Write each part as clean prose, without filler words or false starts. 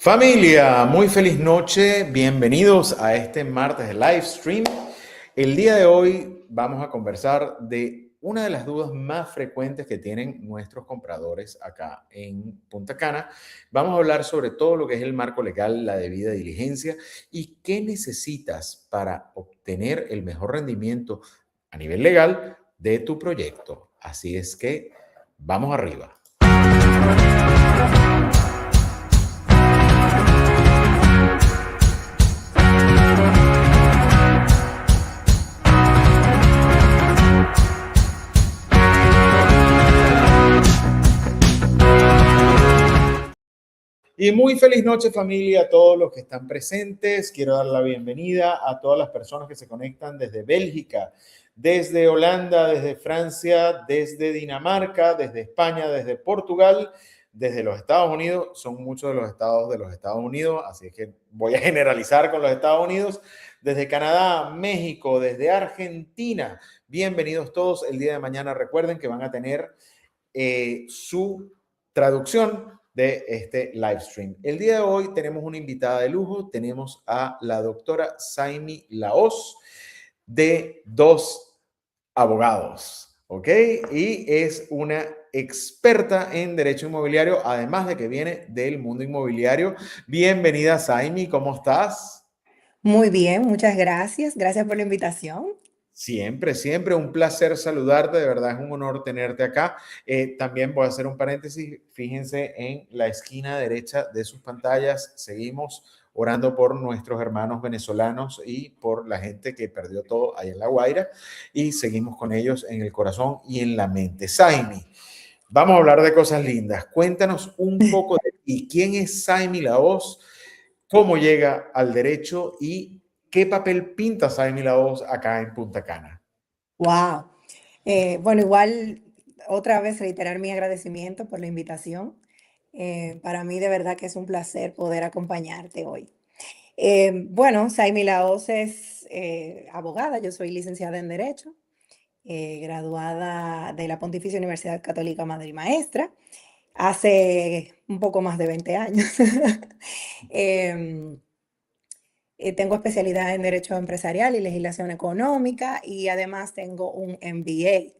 Familia, muy feliz noche. Bienvenidos a este martes de live stream. El día de hoy vamos a conversar de una de las dudas más frecuentes que tienen nuestros compradores acá en Punta Cana. Vamos a hablar sobre todo lo que es el marco legal, la debida diligencia y qué necesitas para obtener el mejor rendimiento a nivel legal de tu proyecto. Así es que vamos arriba. Y muy feliz noche, familia, a todos los que están presentes. Quiero dar la bienvenida a todas las personas que se conectan desde Bélgica, desde Holanda, desde Francia, desde Dinamarca, desde España, desde Portugal, desde los Estados Unidos. Son muchos de los estados de los Estados Unidos, así que voy a generalizar con los Estados Unidos. Desde Canadá, México, desde Argentina. Bienvenidos todos. El día de mañana recuerden que van a tener su traducción de este live stream. El día de hoy tenemos una invitada de lujo, tenemos a la doctora Saimi Laos de Dos Abogados, ¿ok? Y es una experta en derecho inmobiliario, además de que viene del mundo inmobiliario. Bienvenida, Saimi, ¿cómo estás? Muy bien, muchas gracias. Gracias por la invitación. Siempre, siempre un placer saludarte, de verdad es un honor tenerte acá. También voy a hacer un paréntesis, fíjense en la esquina derecha de sus pantallas, seguimos orando por nuestros hermanos venezolanos y por la gente que perdió todo ahí en La Guaira y seguimos con ellos en el corazón y en la mente. Saimi, vamos a hablar de cosas lindas. Cuéntanos un poco de ti. ¿Quién es Saimi Laos? ¿Cómo llega al derecho y qué papel pinta Saimi Laos acá en Punta Cana? Wow. Bueno, igual otra vez reiterar mi agradecimiento por la invitación. Para mí de verdad que es un placer poder acompañarte hoy. Bueno, Saimi Laos es abogada, yo soy licenciada en Derecho, graduada de la Pontificia Universidad Católica Madre y Maestra hace un poco más de 20 años. Em, Tengo especialidad en Derecho Empresarial y Legislación Económica y además tengo un MBA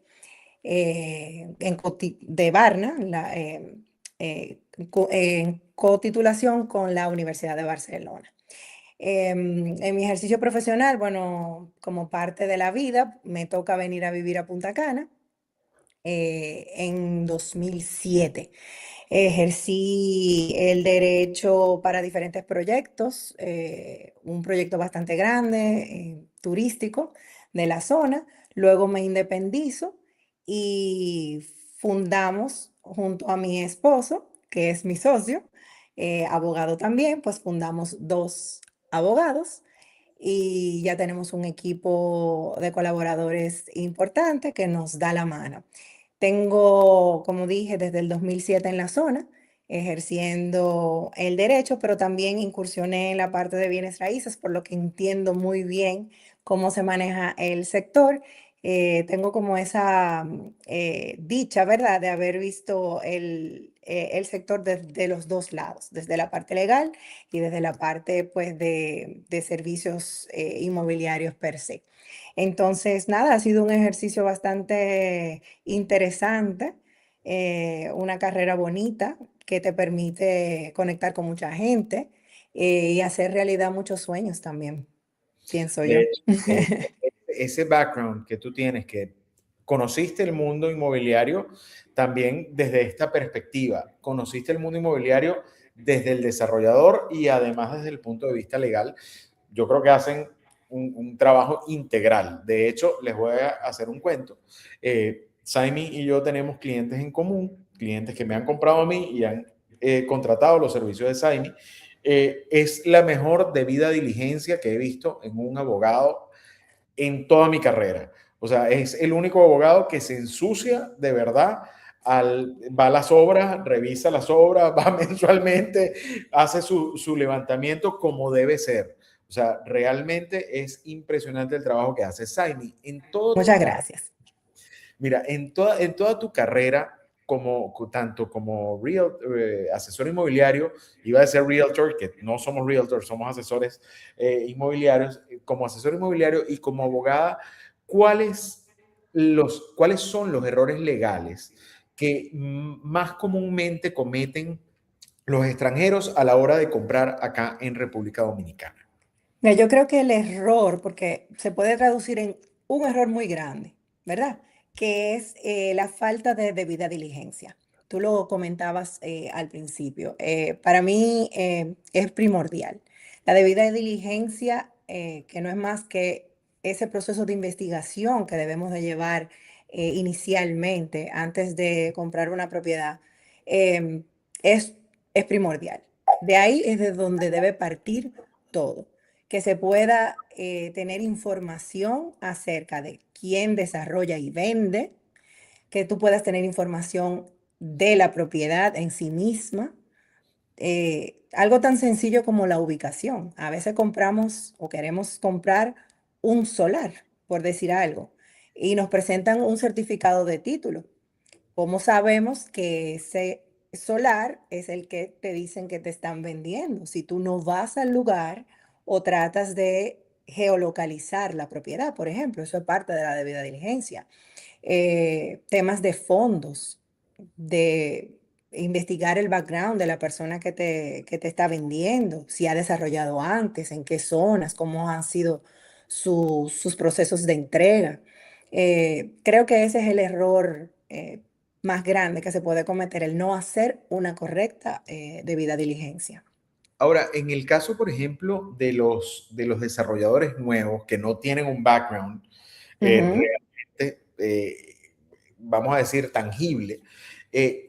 de Barna, en cotitulación con la Universidad de Barcelona. En mi ejercicio profesional, bueno, como parte de la vida, me toca venir a vivir a Punta Cana en 2007. Ejercí el derecho para diferentes proyectos, un proyecto bastante grande, turístico de la zona. Luego me independizo y fundamos junto a mi esposo, que es mi socio, abogado también, pues fundamos Dos Abogados y ya tenemos un equipo de colaboradores importante que nos da la mano. Tengo, como dije, desde el 2007 en la zona, ejerciendo el derecho, pero también incursioné en la parte de bienes raíces, por lo que entiendo muy bien cómo se maneja el sector. Tengo como esa dicha, ¿verdad?, de haber visto el sector desde los dos lados, desde la parte legal y desde la parte, pues, de servicios inmobiliarios per se. Entonces, nada, ha sido un ejercicio bastante interesante, una carrera bonita que te permite conectar con mucha gente y hacer realidad muchos sueños también, pienso De yo. hecho, ese background que tú tienes, que conociste el mundo inmobiliario también desde esta perspectiva, conociste el mundo inmobiliario desde el desarrollador y además desde el punto de vista legal, yo creo que hacen un trabajo integral. De hecho, les voy a hacer un cuento. Saimi y yo tenemos clientes en común, clientes que me han comprado a mí y han contratado los servicios de Saimi. Es la mejor debida diligencia que he visto en un abogado en toda mi carrera. O sea, es el único abogado que se ensucia de verdad, va a las obras, revisa las obras, va mensualmente, hace su levantamiento como debe ser. O sea, realmente es impresionante el trabajo que hace Saimi en toda tu Muchas carrera. gracias. Mira, en toda tu carrera, tanto como asesor inmobiliario, iba a ser realtor, que no somos realtors, somos asesores inmobiliarios, como asesor inmobiliario y como abogada, ¿cuáles son los errores legales que más comúnmente cometen los extranjeros a la hora de comprar acá en República Dominicana? Mira, yo creo que el error, porque se puede traducir en un error muy grande, ¿verdad? Que es la falta de debida diligencia. Tú lo comentabas al principio. Para mí es primordial. La debida diligencia, que no es más que ese proceso de investigación que debemos de llevar inicialmente antes de comprar una propiedad, eh, es, es primordial. De ahí es de donde debe partir todo, que se pueda tener información acerca de quién desarrolla y vende, que tú puedas tener información de la propiedad en sí misma. Algo tan sencillo como la ubicación. A veces compramos o queremos comprar un solar, por decir algo, y nos presentan un certificado de título. ¿Cómo sabemos que ese solar es el que te dicen que te están vendiendo? Si tú no vas al lugar o tratas de geolocalizar la propiedad, por ejemplo, eso es parte de la debida diligencia. Temas de fondos, de investigar el background de la persona que te está vendiendo, si ha desarrollado antes, en qué zonas, cómo han sido sus procesos de entrega. Creo que ese es el error más grande que se puede cometer, el no hacer una correcta debida diligencia. Ahora, en el caso, por ejemplo, de los desarrolladores nuevos que no tienen un background Ujú. realmente, vamos a decir, tangible,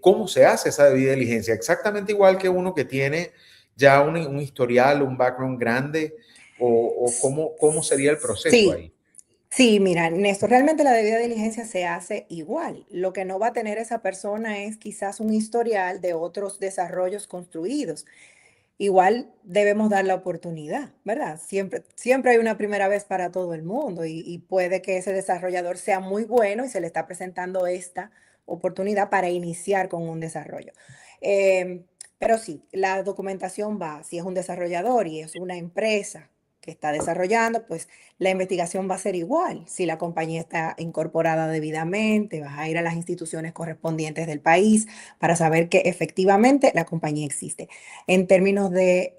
¿cómo se hace esa debida diligencia? Exactamente igual que uno que tiene ya un historial, un background grande, o cómo sería el proceso Sí, ahí. sí, mira, Néstor, realmente la debida diligencia se hace igual. Lo que no va a tener esa persona es quizás un historial de otros desarrollos construidos. Igual debemos dar la oportunidad, ¿verdad? Siempre, siempre hay una primera vez para todo el mundo y puede que ese desarrollador sea muy bueno y se le está presentando esta oportunidad para iniciar con un desarrollo. Em, pero sí, la documentación va, si es un desarrollador y es una empresa que está desarrollando, pues la investigación va a ser igual. Si la compañía está incorporada debidamente, vas a ir a las instituciones correspondientes del país para saber que efectivamente la compañía existe. En términos de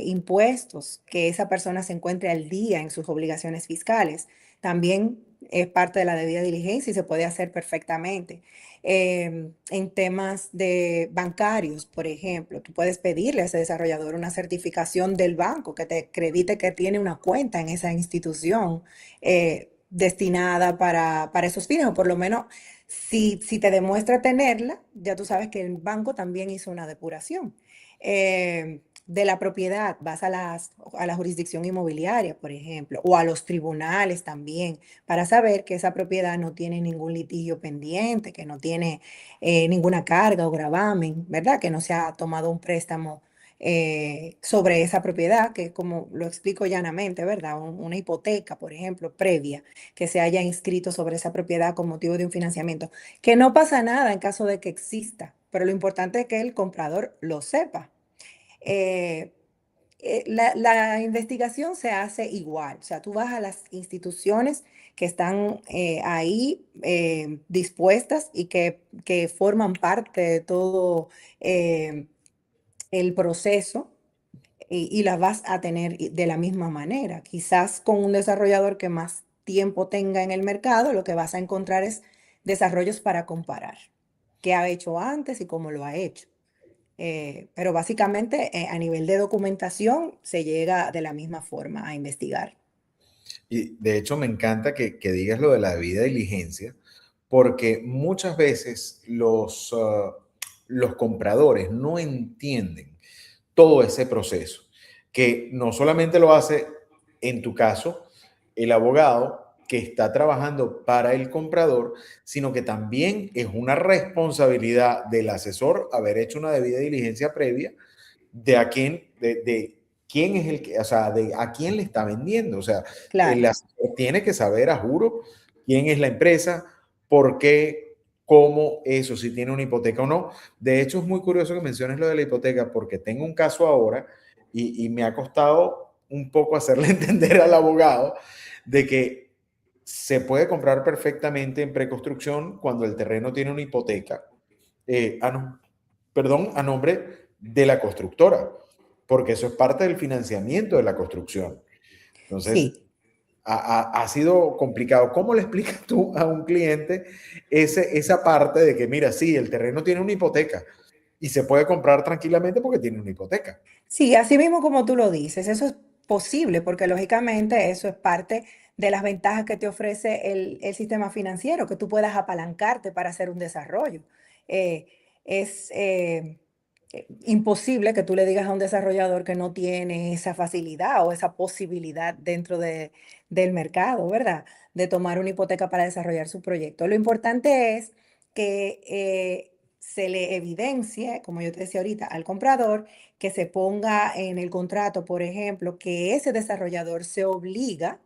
impuestos, que esa persona se encuentre al día en sus obligaciones fiscales, también es parte de la debida diligencia y se puede hacer perfectamente. En temas de bancarios, por ejemplo, tú puedes pedirle a ese desarrollador una certificación del banco que te acredite que tiene una cuenta en esa institución destinada para esos fines, o por lo menos si te demuestra tenerla, ya tú sabes que el banco también hizo una depuración de la propiedad, vas a la jurisdicción inmobiliaria, por ejemplo, o a los tribunales también, para saber que esa propiedad no tiene ningún litigio pendiente, que no tiene ninguna carga o gravamen, ¿verdad? Que no se ha tomado un préstamo sobre esa propiedad, que como lo explico llanamente, ¿verdad? Una hipoteca, por ejemplo, previa, que se haya inscrito sobre esa propiedad con motivo de un financiamiento, que no pasa nada en caso de que exista, pero lo importante es que el comprador lo sepa. Eh, la investigación se hace igual, o sea, tú vas a las instituciones que están ahí dispuestas y que forman parte de todo eh, el proceso y las vas a tener de la misma manera. Quizás con un desarrollador que más tiempo tenga en el mercado, lo que vas a encontrar es desarrollos para comparar, qué ha hecho antes y cómo lo ha hecho. Pero básicamente a nivel de documentación se llega de la misma forma a investigar. Y de hecho me encanta que digas lo de la debida diligencia, porque muchas veces los compradores no entienden todo ese proceso, que no solamente lo hace, en tu caso, el abogado que está trabajando para el comprador, sino que también es una responsabilidad del asesor haber hecho una debida diligencia previa de quién es el que, o sea, de a quién le está vendiendo. O sea, el Claro, asesor tiene que saber, a juro, quién es la empresa, por qué. como eso, si tiene una hipoteca o no. De hecho, es muy curioso que menciones lo de la hipoteca porque tengo un caso ahora y me ha costado un poco hacerle entender al abogado de que se puede comprar perfectamente en preconstrucción cuando el terreno tiene una hipoteca, no, perdón, a nombre de la constructora, porque eso es parte del financiamiento de la construcción. Entonces, Sí. ha sido complicado. ¿Cómo le explicas tú a un cliente esa parte de que, mira, sí, el terreno tiene una hipoteca y se puede comprar tranquilamente porque tiene una hipoteca? Sí, así mismo como tú lo dices, eso es posible porque lógicamente eso es parte de las ventajas que te ofrece el sistema financiero, que tú puedas apalancarte para hacer un desarrollo. Eh, es imposible que tú le digas a un desarrollador que no tiene esa facilidad o esa posibilidad dentro del mercado, ¿verdad? De tomar una hipoteca para desarrollar su proyecto. Lo importante es que se le evidencie, como yo te decía ahorita, al comprador que se ponga en el contrato, por ejemplo, que ese desarrollador se obliga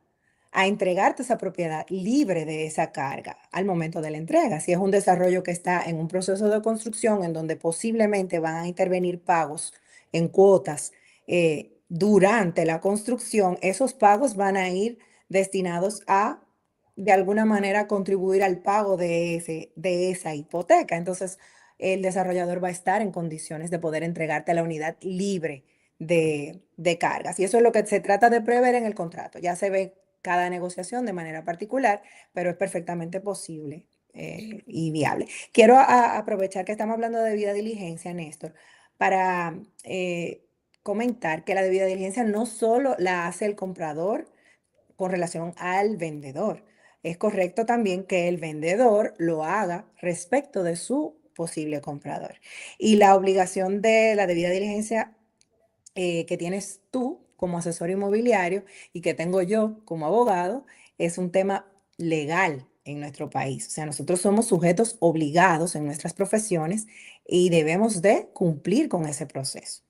a entregarte esa propiedad libre de esa carga al momento de la entrega. Si es un desarrollo que está en un proceso de construcción en donde posiblemente van a intervenir pagos en cuotas durante la construcción, esos pagos van a ir destinados a, de alguna manera, contribuir al pago de esa hipoteca. Entonces, el desarrollador va a estar en condiciones de poder entregarte la unidad libre de cargas. Y eso es lo que se trata de prever en el contrato. Ya se ve cada negociación de manera particular, pero es perfectamente posible y viable. Quiero aprovechar que estamos hablando de debida diligencia, Néstor, para comentar que la debida diligencia no solo la hace el comprador con relación al vendedor. Es correcto también que el vendedor lo haga respecto de su posible comprador. Y la obligación de la debida diligencia que tienes tú como asesor inmobiliario y que tengo yo como abogado es un tema legal en nuestro país. O sea, nosotros somos sujetos obligados en nuestras profesiones y debemos de cumplir con ese proceso.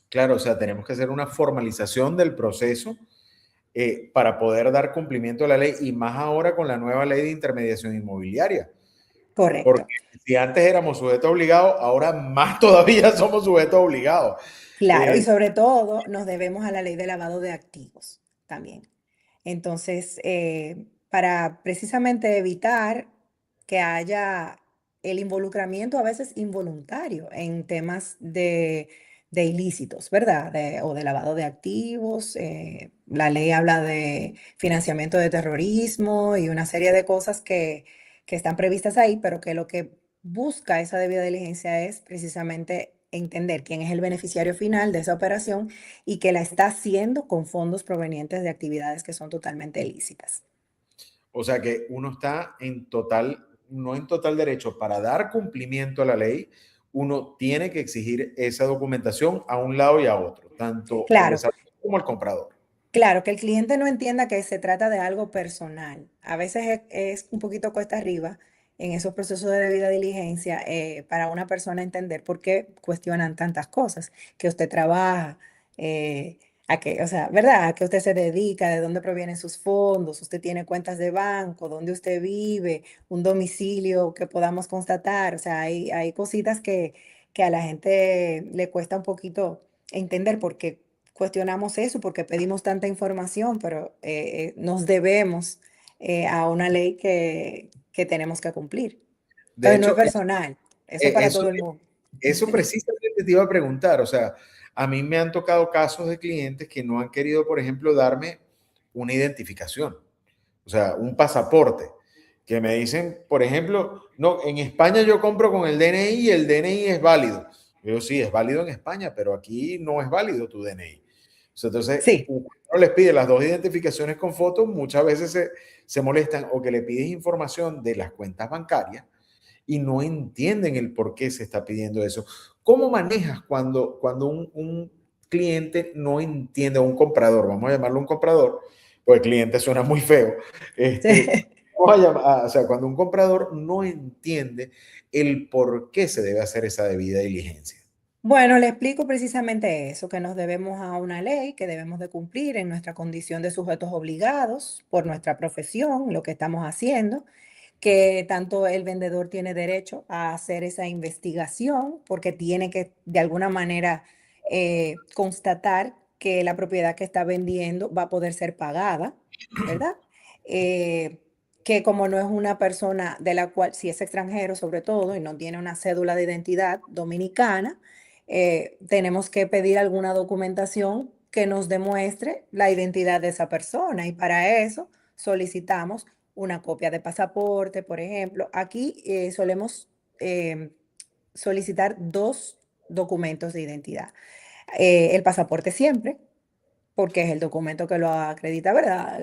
Claro, o sea, tenemos que hacer una formalización del proceso para poder dar cumplimiento a la ley y más ahora con la nueva ley de intermediación inmobiliaria. Porque Correcto. si antes éramos sujetos obligados, ahora más todavía somos sujetos obligados. Claro, y Eh, sobre todo nos debemos a la ley de lavado de activos también. Entonces, para precisamente evitar que haya el involucramiento a veces involuntario en temas de ilícitos, ¿verdad? O de lavado de activos. La ley habla de financiamiento de terrorismo y una serie de cosas que están previstas ahí, pero que lo que busca esa debida diligencia es precisamente entender quién es el beneficiario final de esa operación y que la está haciendo con fondos provenientes de actividades que son totalmente ilícitas. o sea que uno está en total, no en total derecho para dar cumplimiento a la ley, uno tiene que exigir esa documentación a un lado y a otro, tanto el Claro, desarrollador como el comprador. claro, que el cliente no entienda que se trata de algo personal. A veces es un poquito cuesta arriba en esos procesos de debida diligencia para una persona entender por qué cuestionan tantas cosas, que usted trabaja, eh, a que, o sea, ¿verdad? A qué usted se dedica, de dónde provienen sus fondos, usted tiene cuentas de banco, dónde usted vive, un domicilio que podamos constatar. O sea, hay cositas que a la gente le cuesta un poquito entender porque cuestionamos eso porque pedimos tanta información, pero nos debemos a una ley que tenemos que cumplir. De Entonces, no es hecho, personal, eso es para eso, todo el mundo. eso precisamente te iba a preguntar, o sea, a mí me han tocado casos de clientes que no han querido, por ejemplo, darme una identificación, o sea, un pasaporte, que me dicen, por ejemplo, no, en España yo compro con el DNI y el DNI es válido. Yo sí, es válido en España, pero aquí no es válido tu DNI. O sea, entonces, Sí, uno les pide las dos identificaciones con fotos, muchas veces se molestan o que le pides información de las cuentas bancarias y no entienden el por qué se está pidiendo eso. ¿Cómo manejas cuando un cliente no entiende, o un comprador, vamos a llamarlo un comprador, porque el cliente suena muy feo, sí. vamos a llamar, o sea, cuando un comprador no entiende el por qué se debe hacer esa debida diligencia? Bueno, le explico precisamente eso, que nos debemos a una ley que debemos de cumplir en nuestra condición de sujetos obligados por nuestra profesión, lo que estamos haciendo, que tanto el vendedor tiene derecho a hacer esa investigación porque tiene que de alguna manera constatar que la propiedad que está vendiendo va a poder ser pagada, ¿verdad? Eh, que como no es una persona de la cual, si es extranjero sobre todo y no tiene una cédula de identidad dominicana, tenemos que pedir alguna documentación que nos demuestre la identidad de esa persona y para eso solicitamos una copia de pasaporte, por ejemplo. Aquí solemos eh, solicitar dos documentos de identidad. El pasaporte siempre, porque es el documento que lo acredita, ¿verdad?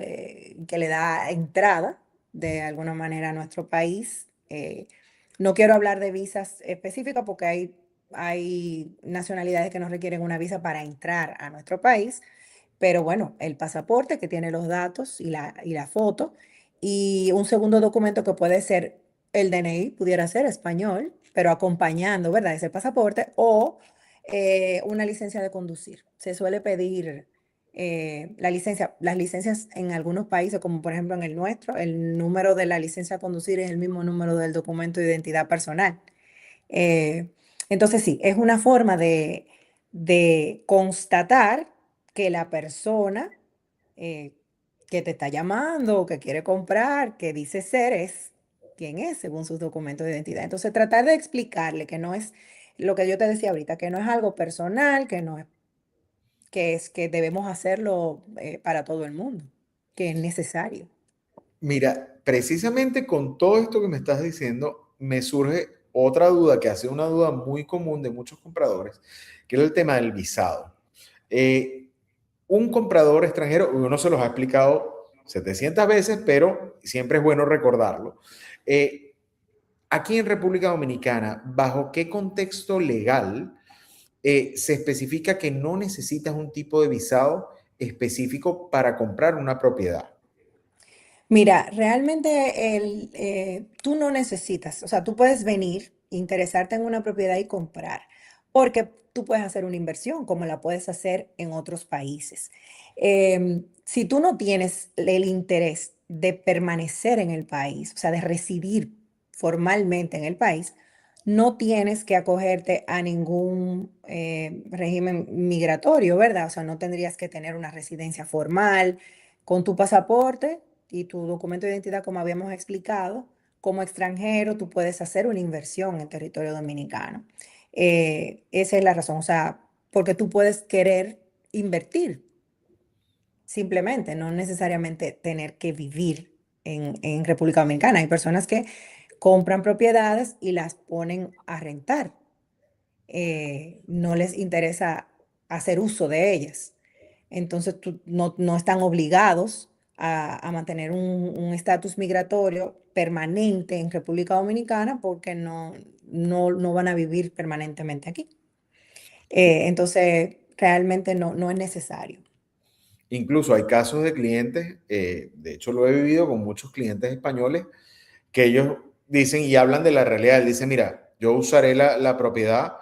Que le da entrada de alguna manera a nuestro país. No quiero hablar de visas específicas porque hay nacionalidades que no requieren una visa para entrar a nuestro país, pero bueno, el pasaporte que tiene los datos y la foto, y un segundo documento que puede ser el DNI, pudiera ser español, pero acompañando, ¿verdad? Ese pasaporte, o una licencia de conducir. Se suele pedir las licencias en algunos países, como por ejemplo en el nuestro, el número de la licencia de conducir es el mismo número del documento de identidad personal. Eh, entonces sí, es una forma de constatar que la persona eh, que te está llamando o que quiere comprar, que dice ser, es quien es según sus documentos de identidad. Entonces tratar de explicarle que no es lo que yo te decía ahorita, que no es algo personal, que no es que debemos hacerlo para todo el mundo, que es necesario. Mira, precisamente con todo esto que me estás diciendo, me surge otra duda que ha sido una duda muy común de muchos compradores, que es el tema del visado. Eh, un comprador extranjero, uno se los ha explicado 700 veces, pero siempre es bueno recordarlo. Eh, Aquí en República Dominicana, ¿bajo qué contexto legal se especifica que no necesitas un tipo de visado específico para comprar una propiedad? Mira, realmente tú no necesitas, o sea, tú puedes venir, interesarte en una propiedad y comprar, porque tú puedes hacer una inversión como la puedes hacer en otros países. Si tú no tienes el interés de permanecer en el país, o sea, de residir formalmente en el país, no tienes que acogerte a ningún régimen migratorio, ¿verdad? O sea, no tendrías que tener una residencia formal con tu pasaporte y tu documento de identidad, como habíamos explicado. Como extranjero, tú puedes hacer una inversión en territorio dominicano. Esa es la razón, o sea, porque tú puedes querer invertir simplemente, no necesariamente tener que vivir en República Dominicana. Hay personas que compran propiedades y las ponen a rentar. No les interesa hacer uso de ellas. Entonces no están obligados a mantener un estatus migratorio permanente en República Dominicana porque no van a vivir permanentemente aquí. Entonces, realmente no es necesario. Incluso hay casos de clientes, de hecho lo he vivido con muchos clientes españoles, que ellos dicen y hablan de la realidad. Dicen, mira, yo usaré la propiedad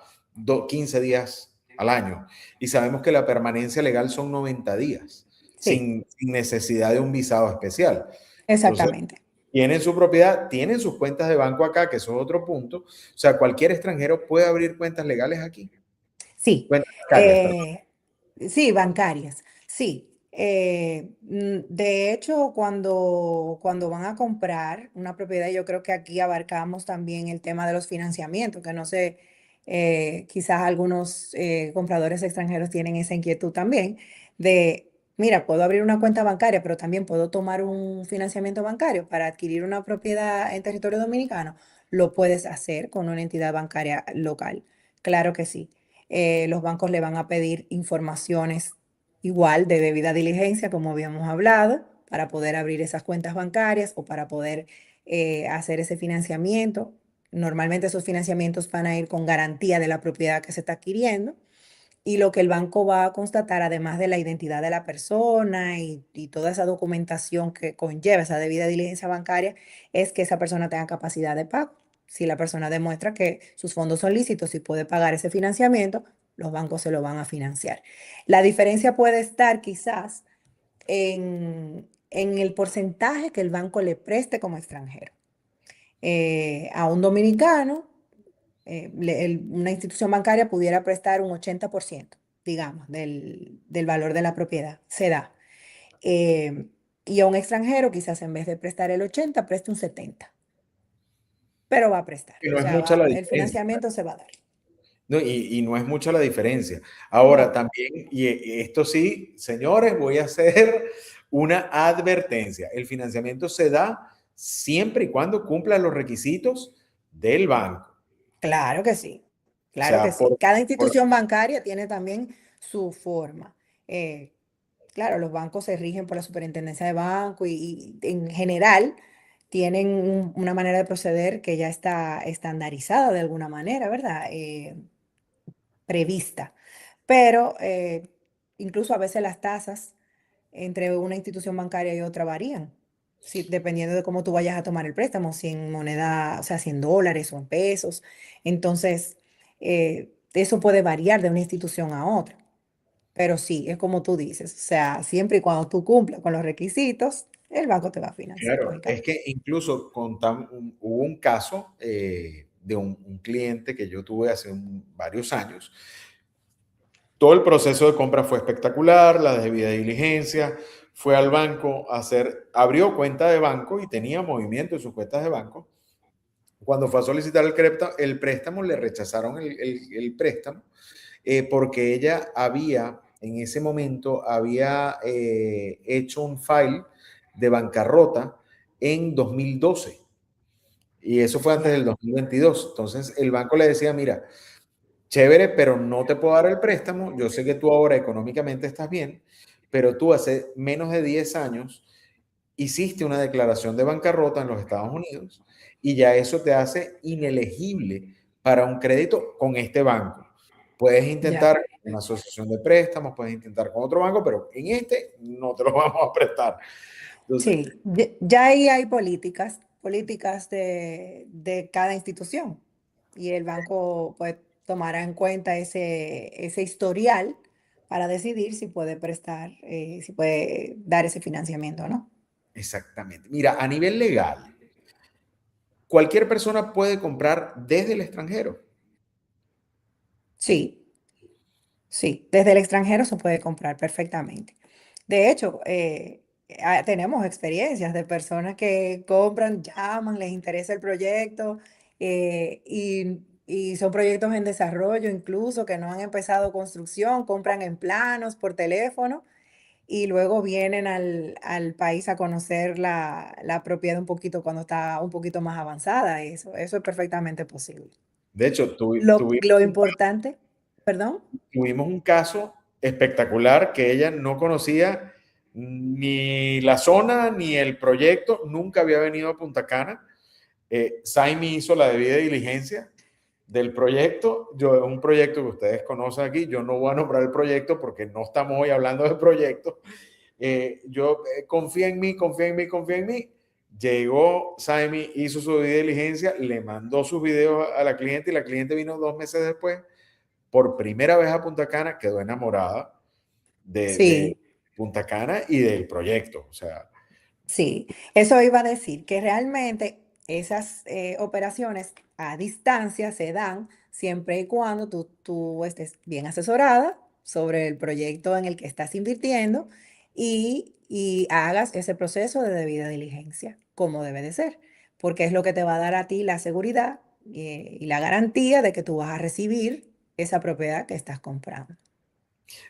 15 días al año y sabemos que la permanencia legal son 90 días, Sí, sin necesidad de un visado especial. Entonces, exactamente. tienen su propiedad, tienen sus cuentas de banco acá, que eso es otro punto. O sea, cualquier extranjero puede abrir cuentas legales aquí, Sí. cuentas bancarias, perdón. Eh, Sí, bancarias, sí. De hecho, cuando van a comprar una propiedad, yo creo que aquí abarcamos también el tema de los financiamientos, que no sé, quizás algunos compradores extranjeros tienen esa inquietud también, de, mira, puedo abrir una cuenta bancaria, pero también puedo tomar un financiamiento bancario para adquirir una propiedad en territorio dominicano. Lo puedes hacer con una entidad bancaria local, claro que sí. Los bancos le van a pedir informaciones igual de debida diligencia, como habíamos hablado, para poder abrir esas cuentas bancarias o para poder hacer ese financiamiento. Normalmente esos financiamientos van a ir con garantía de la propiedad que se está adquiriendo y lo que el banco va a constatar, además de la identidad de la persona y toda esa documentación que conlleva esa debida diligencia bancaria, es que esa persona tenga capacidad de pago. Si la persona demuestra que sus fondos son lícitos y puede pagar ese financiamiento, los bancos se lo van a financiar. La diferencia puede estar quizás en el porcentaje que el banco le preste como extranjero. a un dominicano, una institución bancaria pudiera prestar un 80%, digamos, del valor de la propiedad, se da. Eh, y a un extranjero, quizás en vez de prestar el 80, preste un 70, pero va a prestar. Y O no es sea, mucha la el diferencia. financiamiento se va a dar. No, y no es mucha la diferencia. Ahora No, también, y esto sí, señores, voy a hacer una advertencia. El financiamiento se da siempre y cuando cumpla los requisitos del banco. claro que sí, O claro que sea, sí. Cada por- institución bancaria tiene también su forma. Eh, claro, los bancos se rigen por la superintendencia de banco y en general tienen una manera de proceder que ya está estandarizada de alguna manera, ¿verdad? Prevista. Pero incluso a veces las tasas entre una institución bancaria y otra varían, sí, dependiendo de cómo tú vayas a tomar el préstamo, si en moneda, o sea, si en dólares o en pesos. Entonces, eso puede variar de una institución a otra. Pero sí, es como tú dices, o sea, siempre y cuando tú cumplas con los requisitos, el banco te va a financiar, claro, es lógicamente. que incluso hubo un caso de un cliente que yo tuve hace varios años. Todo el proceso de compra fue espectacular, la debida diligencia, fue al banco a hacer, abrió cuenta de banco y tenía movimiento en sus cuentas de banco. Cuando fue a solicitar el préstamo le rechazaron el préstamo porque ella había, en ese momento, había hecho un file de bancarrota en 2012 y eso fue antes del Ya, 2022. Entonces el banco le decía, mira, chévere, pero no te puedo dar el préstamo. Yo sé que tú ahora económicamente estás bien, pero tú hace menos de 10 años hiciste una declaración de bancarrota en los Estados Unidos y ya eso te hace inelegible para un crédito con este banco. Puedes ya. intentar con una asociación de préstamos, puedes intentar con otro banco, pero en este no te lo vamos a prestar. Entonces, Sí, ya ahí hay políticas de cada institución y el banco pues tomará en cuenta ese historial para decidir si puede prestar, si puede dar ese financiamiento o no. exactamente. Mira, a nivel legal, cualquier persona puede comprar desde el extranjero. Sí, sí, desde el extranjero se puede comprar perfectamente. De hecho, tenemos experiencias de personas que compran, llaman, les interesa el proyecto y son proyectos en desarrollo incluso que no han empezado construcción, compran en planos por teléfono y luego vienen al país a conocer la propiedad un poquito cuando está un poquito más avanzada. Eso es perfectamente posible. De hecho, Lo importante, perdón. tuvimos un caso espectacular que ella no conocía ni la zona ni el proyecto, nunca había venido a Punta Cana. Saimi hizo la debida diligencia del proyecto. Yo, es un proyecto que ustedes conocen aquí. Yo no voy a nombrar el proyecto porque no estamos hoy hablando del proyecto. Confía en mí, confía en mí, confía en mí. Llegó Saimi, hizo su debida diligencia, le mandó sus videos a la cliente y la cliente vino 2 meses después por primera vez a Punta Cana, quedó enamorada de Sí. Punta Cana y del proyecto. O sea, Sí, eso iba a decir que realmente esas operaciones a distancia se dan siempre y cuando tú estés bien asesorada sobre el proyecto en el que estás invirtiendo y hagas ese proceso de debida diligencia, como debe de ser, porque es lo que te va a dar a ti la seguridad y la garantía de que tú vas a recibir esa propiedad que estás comprando.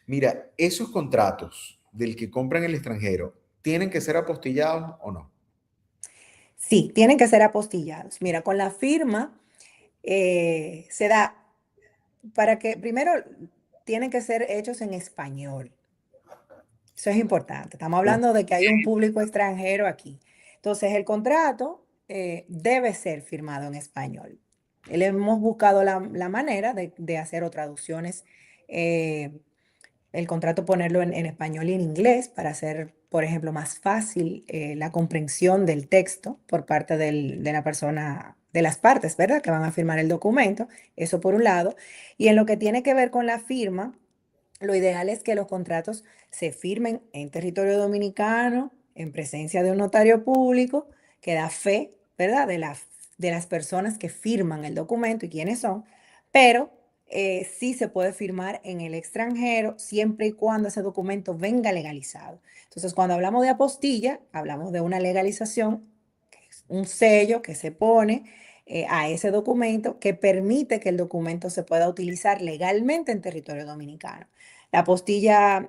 mira, esos contratos del que compran el extranjero, ¿tienen que ser apostillados o no? Sí, tienen que ser apostillados. Mira, con la firma se da. Para que, primero, tienen que ser hechos en español. Eso es importante. Estamos hablando de que hay un público extranjero aquí. Entonces, el contrato debe ser firmado en español. Le hemos buscado la manera de hacer o traducciones, eh, el contrato ponerlo en español y en inglés para hacer, por ejemplo, más fácil la comprensión del texto por parte de la persona, de las partes, ¿verdad? Que van a firmar el documento. Eso por un lado. Y en lo que tiene que ver con la firma, lo ideal es que los contratos se firmen en territorio dominicano, en presencia de un notario público que da fe, ¿verdad? de las personas que firman el documento y quiénes son, pero sí se puede firmar en el extranjero siempre y cuando ese documento venga legalizado. Entonces, cuando hablamos de apostilla, hablamos de una legalización, que es un sello que se pone a ese documento que permite que el documento se pueda utilizar legalmente en territorio dominicano. La apostilla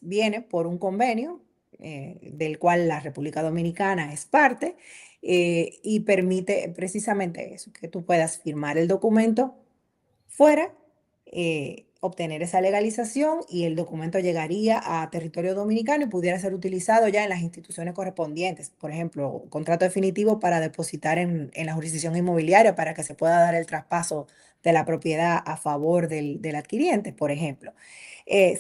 viene por un convenio del cual la República Dominicana es parte y permite precisamente eso, que tú puedas firmar el documento fuera, obtener esa legalización y el documento llegaría a territorio dominicano y pudiera ser utilizado ya en las instituciones correspondientes. Por ejemplo, contrato definitivo para depositar en la jurisdicción inmobiliaria para que se pueda dar el traspaso de la propiedad a favor del adquiriente, por ejemplo.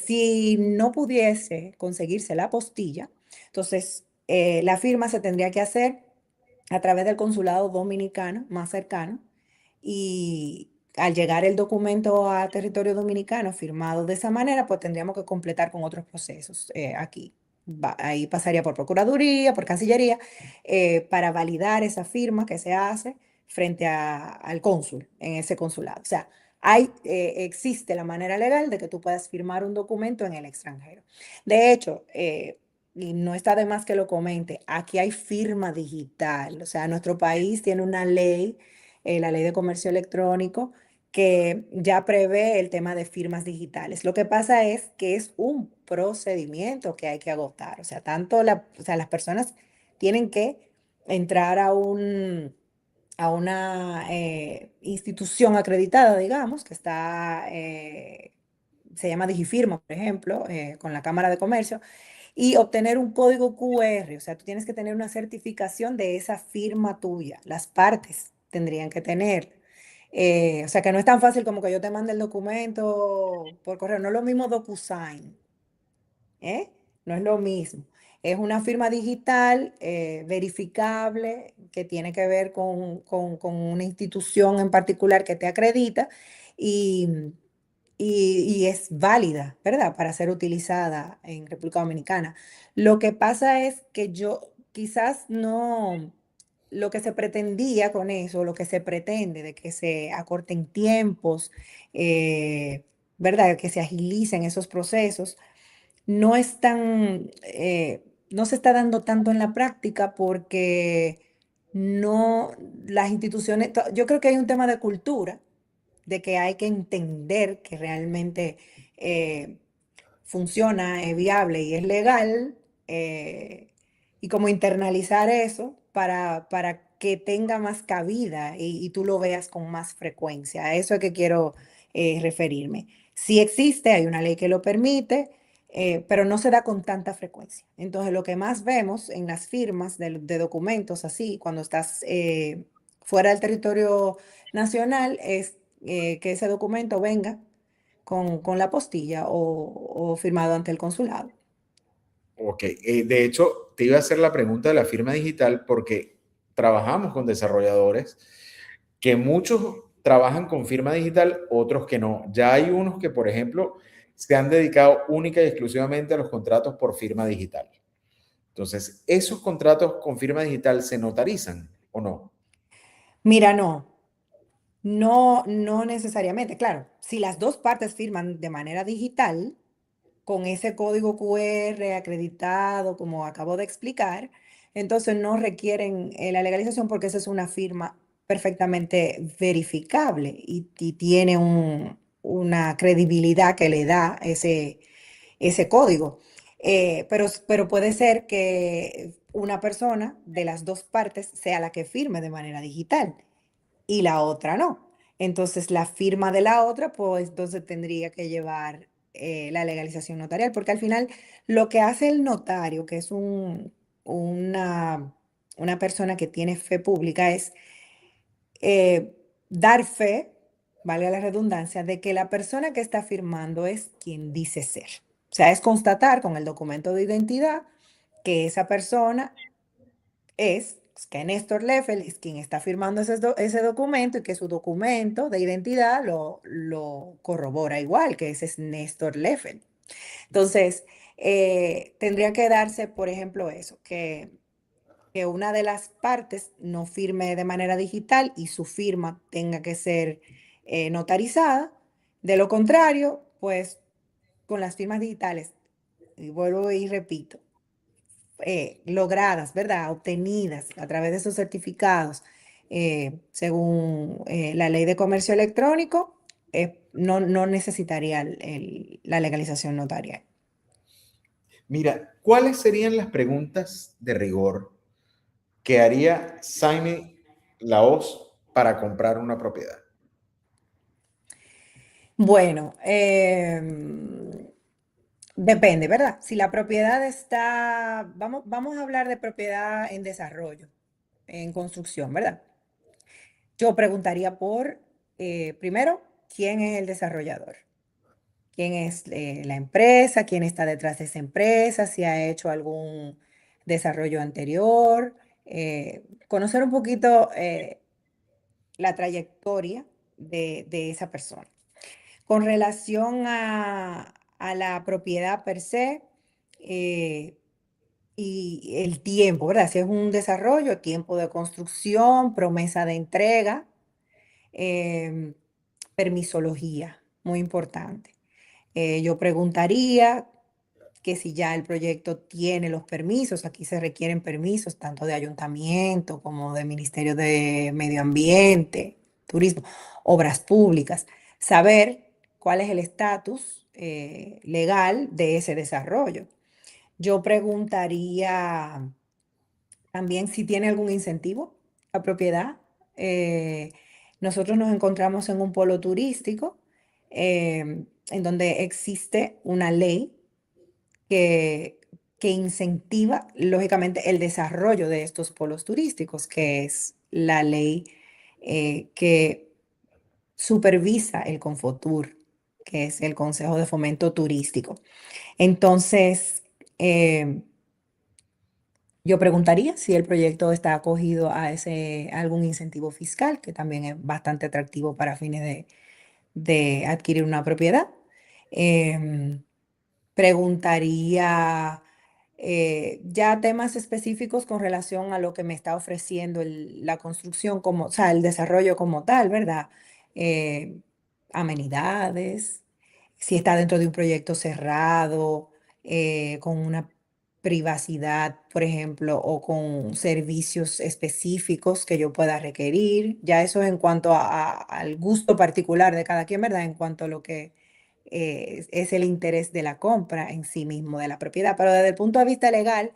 Si no pudiese conseguirse la apostilla, entonces la firma se tendría que hacer a través del consulado dominicano más cercano y al llegar el documento a territorio dominicano firmado de esa manera, pues tendríamos que completar con otros procesos aquí. Ahí pasaría por Procuraduría, por Cancillería, para validar esa firma que se hace frente al cónsul en ese consulado. O sea, existe la manera legal de que tú puedas firmar un documento en el extranjero. De hecho, y no está de más que lo comente, aquí hay firma digital. O sea, nuestro país tiene una ley, la ley de comercio electrónico, que ya prevé el tema de firmas digitales. Lo que pasa es que es un procedimiento que hay que agotar. O sea, o sea, las personas tienen que entrar a una institución acreditada, digamos, que se llama Digifirma, por ejemplo, con la Cámara de Comercio, y obtener un código QR. O sea, tú tienes que tener una certificación de esa firma tuya. Las partes tendrían que tener. O sea, que no es tan fácil como que yo te mande el documento por correo. No es lo mismo DocuSign, ¿eh? No es lo mismo. Es una firma digital verificable que tiene que ver con una institución en particular que te acredita y, y es válida, ¿verdad? Para ser utilizada en República Dominicana. Lo que pasa es que yo quizás no, lo que se pretendía con eso, lo que se pretende de que se acorten tiempos, eh, ¿verdad? Que se agilicen esos procesos no es no se está dando tanto en la práctica porque no, las instituciones, yo creo que hay un tema de cultura, de que hay que entender que realmente eh, funciona, es viable y es legal, eh, y como internalizar eso para que tenga más cabida y tú lo veas con más frecuencia. A eso es que quiero referirme. Si existe, hay una ley que lo permite, pero no se da con tanta frecuencia. Entonces, lo que más vemos en las firmas de documentos así, cuando estás fuera del territorio nacional, es que ese documento venga con la postilla o firmado ante el consulado. Ok, de hecho, te iba a hacer la pregunta de la firma digital porque trabajamos con desarrolladores que muchos trabajan con firma digital, otros que no. Ya hay unos que, por ejemplo, se han dedicado única y exclusivamente a los contratos por firma digital. Entonces, ¿esos contratos con firma digital se notarizan o no? Mira, no necesariamente. Claro, si las dos partes firman de manera digital, con ese código QR acreditado, como acabo de explicar, entonces no requieren la legalización porque esa es una firma perfectamente verificable y tiene una credibilidad que le da ese código. Pero puede ser que una persona de las dos partes sea la que firme de manera digital y la otra no. Entonces, la firma de la otra, pues entonces tendría que llevar la legalización notarial, porque al final lo que hace el notario, que es una persona que tiene fe pública, es dar fe, vale la redundancia, de que la persona que está firmando es quien dice ser. O sea, es constatar con el documento de identidad que esa persona que Néstor Leffel es quien está firmando ese documento y que su documento de identidad lo corrobora igual, que ese es Néstor Leffel. Entonces, tendría que darse, por ejemplo, eso, que que una de las partes no firme de manera digital y su firma tenga que ser notarizada. De lo contrario, pues con las firmas digitales, y vuelvo y repito, logradas, ¿verdad? Obtenidas a través de esos certificados, según la ley de comercio electrónico, no necesitaría la legalización notarial. Mira, ¿cuáles serían las preguntas de rigor que haría Jaime Laos para comprar una propiedad? Bueno, depende, ¿verdad? Si la propiedad está, vamos a hablar de propiedad en desarrollo, en construcción, ¿verdad? Yo preguntaría por, primero, ¿quién es el desarrollador? ¿Quién es la empresa? ¿Quién está detrás de esa empresa? Si ha hecho algún desarrollo anterior. Conocer un poquito la trayectoria de esa persona. Con relación a la propiedad per se, eh, y el tiempo, ¿verdad? Si es un desarrollo, tiempo de construcción, promesa de entrega, em, permisología, muy importante. Yo preguntaría que si ya el proyecto tiene los permisos, aquí se requieren permisos tanto de ayuntamiento como de Ministerio de Medio Ambiente, Turismo, Obras Públicas, saber cuál es el estatus legal de ese desarrollo. Yo preguntaría también si tiene algún incentivo la propiedad. Eh, Nosotros nos encontramos en un polo turístico en donde existe una ley que, que incentiva, lógicamente, el desarrollo de estos polos turísticos, que es la ley que supervisa el Confotur, que es el Consejo de Fomento Turístico. Entonces, eh, yo preguntaría si el proyecto está acogido a a algún incentivo fiscal, que también es bastante atractivo para fines de adquirir una propiedad. Em, Preguntaría ya temas específicos con relación a lo que me está ofreciendo la construcción como, o sea, el desarrollo como tal, ¿verdad? Eh, Amenidades, si está dentro de un proyecto cerrado, con una privacidad, por ejemplo, o con servicios específicos que yo pueda requerir. Ya eso es en cuanto al gusto particular de cada quien, ¿verdad? En cuanto a lo que es el interés de la compra en sí mismo de la propiedad. Pero desde el punto de vista legal,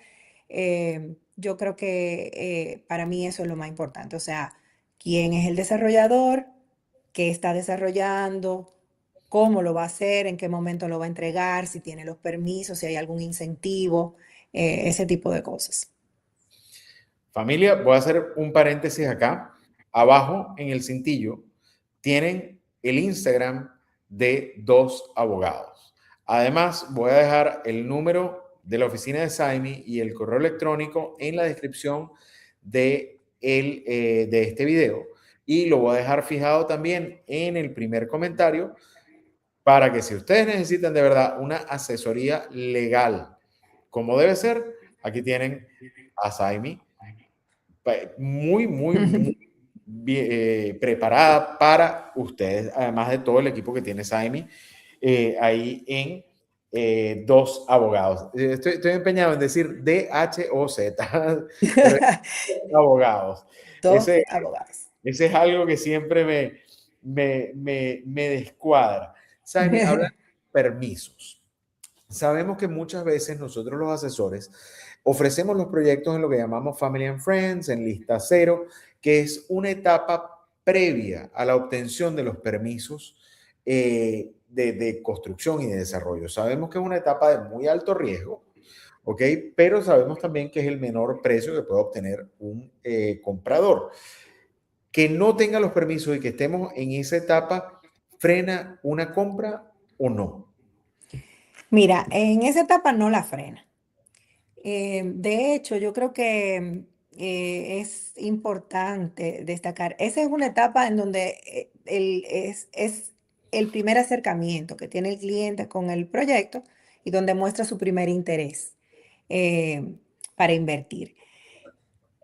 yo creo que para mí eso es lo más importante. O sea, quién es el desarrollador, qué está desarrollando, cómo lo va a hacer, en qué momento lo va a entregar, si tiene los permisos, si hay algún incentivo, ese tipo de cosas. Familia, voy a hacer un paréntesis acá. Abajo en el cintillo tienen el Instagram de dos abogados. Además, voy a dejar el número de la oficina de Saimi y el correo electrónico en la descripción de este video. Y lo voy a dejar fijado también en el primer comentario para que si ustedes necesitan de verdad una asesoría legal como debe ser, aquí tienen a Saimi muy preparada para ustedes, además de todo el equipo que tiene Saimi ahí en dos abogados. Estoy empeñado en decir DHOZ, pero es abogados. Dos Ese, abogados. ese es algo que siempre me descuadra. Saimi, habla de permisos. Sabemos que muchas veces nosotros los asesores ofrecemos los proyectos en lo que llamamos Family and Friends, en lista cero, que es una etapa previa a la obtención de los permisos de construcción y de desarrollo. Sabemos que es una etapa de muy alto riesgo, ¿ok? Pero sabemos también que es el menor precio que puede obtener un comprador. Que no tenga los permisos y que estemos en esa etapa, ¿frena una compra o no? Mira, en esa etapa no la frena. De hecho, yo creo que es importante destacar, esa es una etapa en donde es el primer acercamiento que tiene el cliente con el proyecto y donde muestra su primer interés eh, para invertir.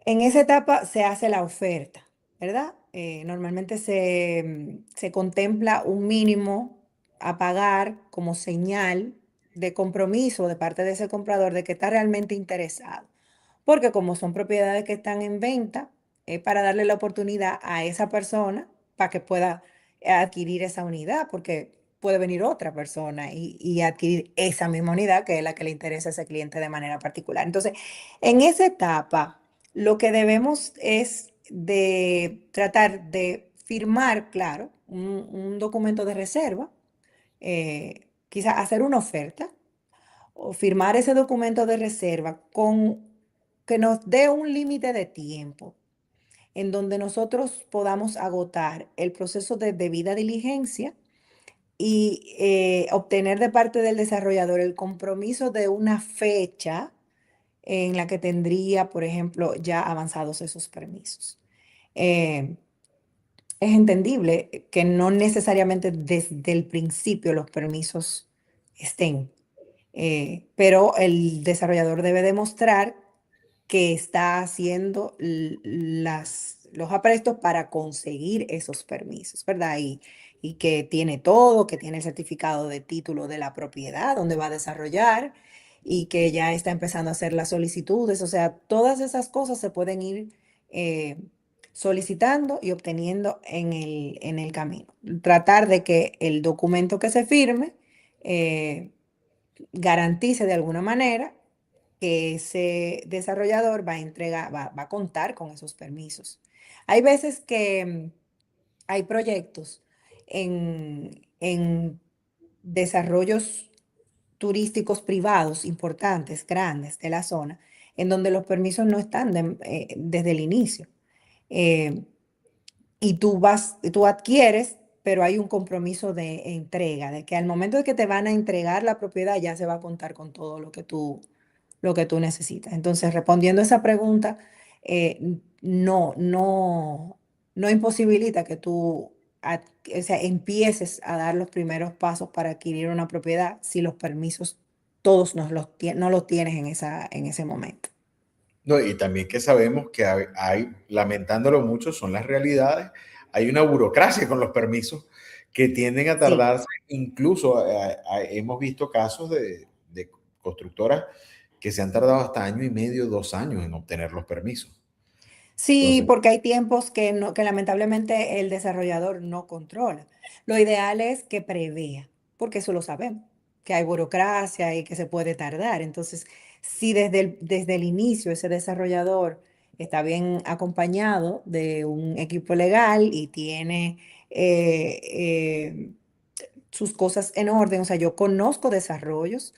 En esa etapa se hace la oferta, ¿verdad? Normalmente se contempla un mínimo a pagar como señal de compromiso de parte de ese comprador de que está realmente interesado. Porque como son propiedades que están en venta, es para darle la oportunidad a esa persona para que pueda adquirir esa unidad, porque puede venir otra persona y adquirir esa misma unidad que es la que le interesa a ese cliente de manera particular. Entonces, en esa etapa, lo que debemos es de tratar de firmar, claro, un documento de reserva, quizá hacer una oferta o firmar ese documento de reserva con que nos dé un límite de tiempo en donde nosotros podamos agotar el proceso de debida diligencia y obtener de parte del desarrollador el compromiso de una fecha en la que tendría, por ejemplo, ya avanzados esos permisos. Eh, es entendible que no necesariamente desde el principio los permisos estén, pero el desarrollador debe demostrar que está haciendo los aprestos para conseguir esos permisos, ¿verdad? Y que tiene todo, que tiene el certificado de título de la propiedad donde va a desarrollar y que ya está empezando a hacer las solicitudes. O sea, todas esas cosas se pueden ir eh, solicitando y obteniendo en el camino. Tratar de que el documento que se firme eh, garantice de alguna manera que ese desarrollador va a entregar, va a contar con esos permisos. Hay veces que hay proyectos en desarrollos turísticos privados importantes, grandes de la zona, en donde los permisos no están desde el inicio. Eh, y tú adquieres, pero hay un compromiso de entrega, de que al momento de que te van a entregar la propiedad ya se va a contar con todo lo que tú necesitas. Entonces, respondiendo a esa pregunta, no imposibilita que tú o sea, empieces a dar los primeros pasos para adquirir una propiedad si los permisos todos no los tienes en ese momento. No, y también que sabemos que lamentándolo mucho, son las realidades. Hay una burocracia con los permisos que tienden a Sí. tardarse. Incluso hemos visto casos de constructoras que se han tardado hasta año y medio, 2 años en obtener los permisos. Sí, Entonces, porque hay tiempos que, no, que lamentablemente el desarrollador no controla. Lo ideal es que prevea, porque eso lo sabemos, que hay burocracia y que se puede tardar. Entonces, si desde el inicio ese desarrollador está bien acompañado de un equipo legal y tiene sus cosas en orden, o sea, yo conozco desarrollos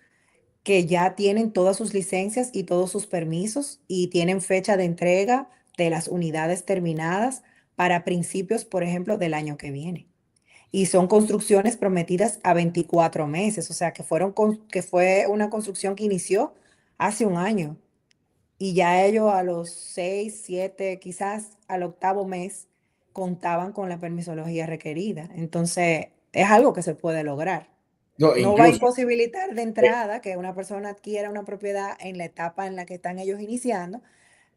que ya tienen todas sus licencias y todos sus permisos y tienen fecha de entrega de las unidades terminadas para principios, por ejemplo, del año que viene. Y son construcciones prometidas a 24 meses, o sea, que fue una construcción que inició hace un año y ya ellos a los 6, 7, quizás al octavo mes contaban con la permisología requerida. Entonces, es algo que se puede lograr. no, No va a incluso, imposibilitar de eh, entrada que una persona adquiera una propiedad en la etapa en la que están ellos iniciando,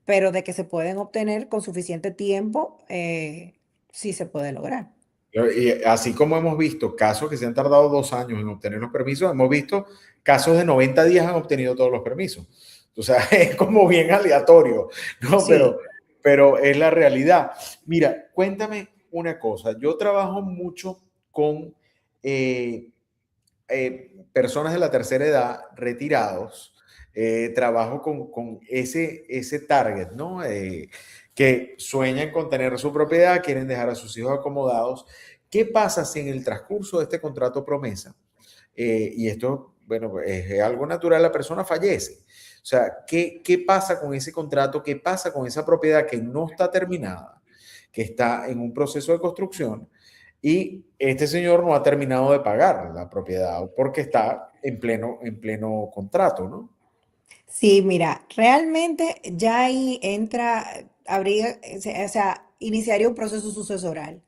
pero de que se pueden obtener con suficiente tiempo, sí se puede lograr. y así como hemos visto casos que se han tardado 2 años en obtener los permisos, hemos visto casos de 90 días han obtenido todos los permisos. O sea, es como bien aleatorio, ¿no? Sí. Pero es la realidad. Mira, cuéntame una cosa. Yo trabajo mucho con personas de la tercera edad retirados. Trabajo con ese target, ¿no? Que sueñan con tener su propiedad, quieren dejar a sus hijos acomodados. ¿Qué pasa si en el transcurso de este contrato promesa, y esto, bueno, es algo natural, la persona fallece? O sea, ¿qué pasa con ese contrato? ¿Qué pasa con esa propiedad que no está terminada, que está en un proceso de construcción? Y este señor no ha terminado de pagar la propiedad porque está en pleno contrato, ¿no? Sí, mira, realmente ya ahí o sea, iniciaría un proceso sucesoral.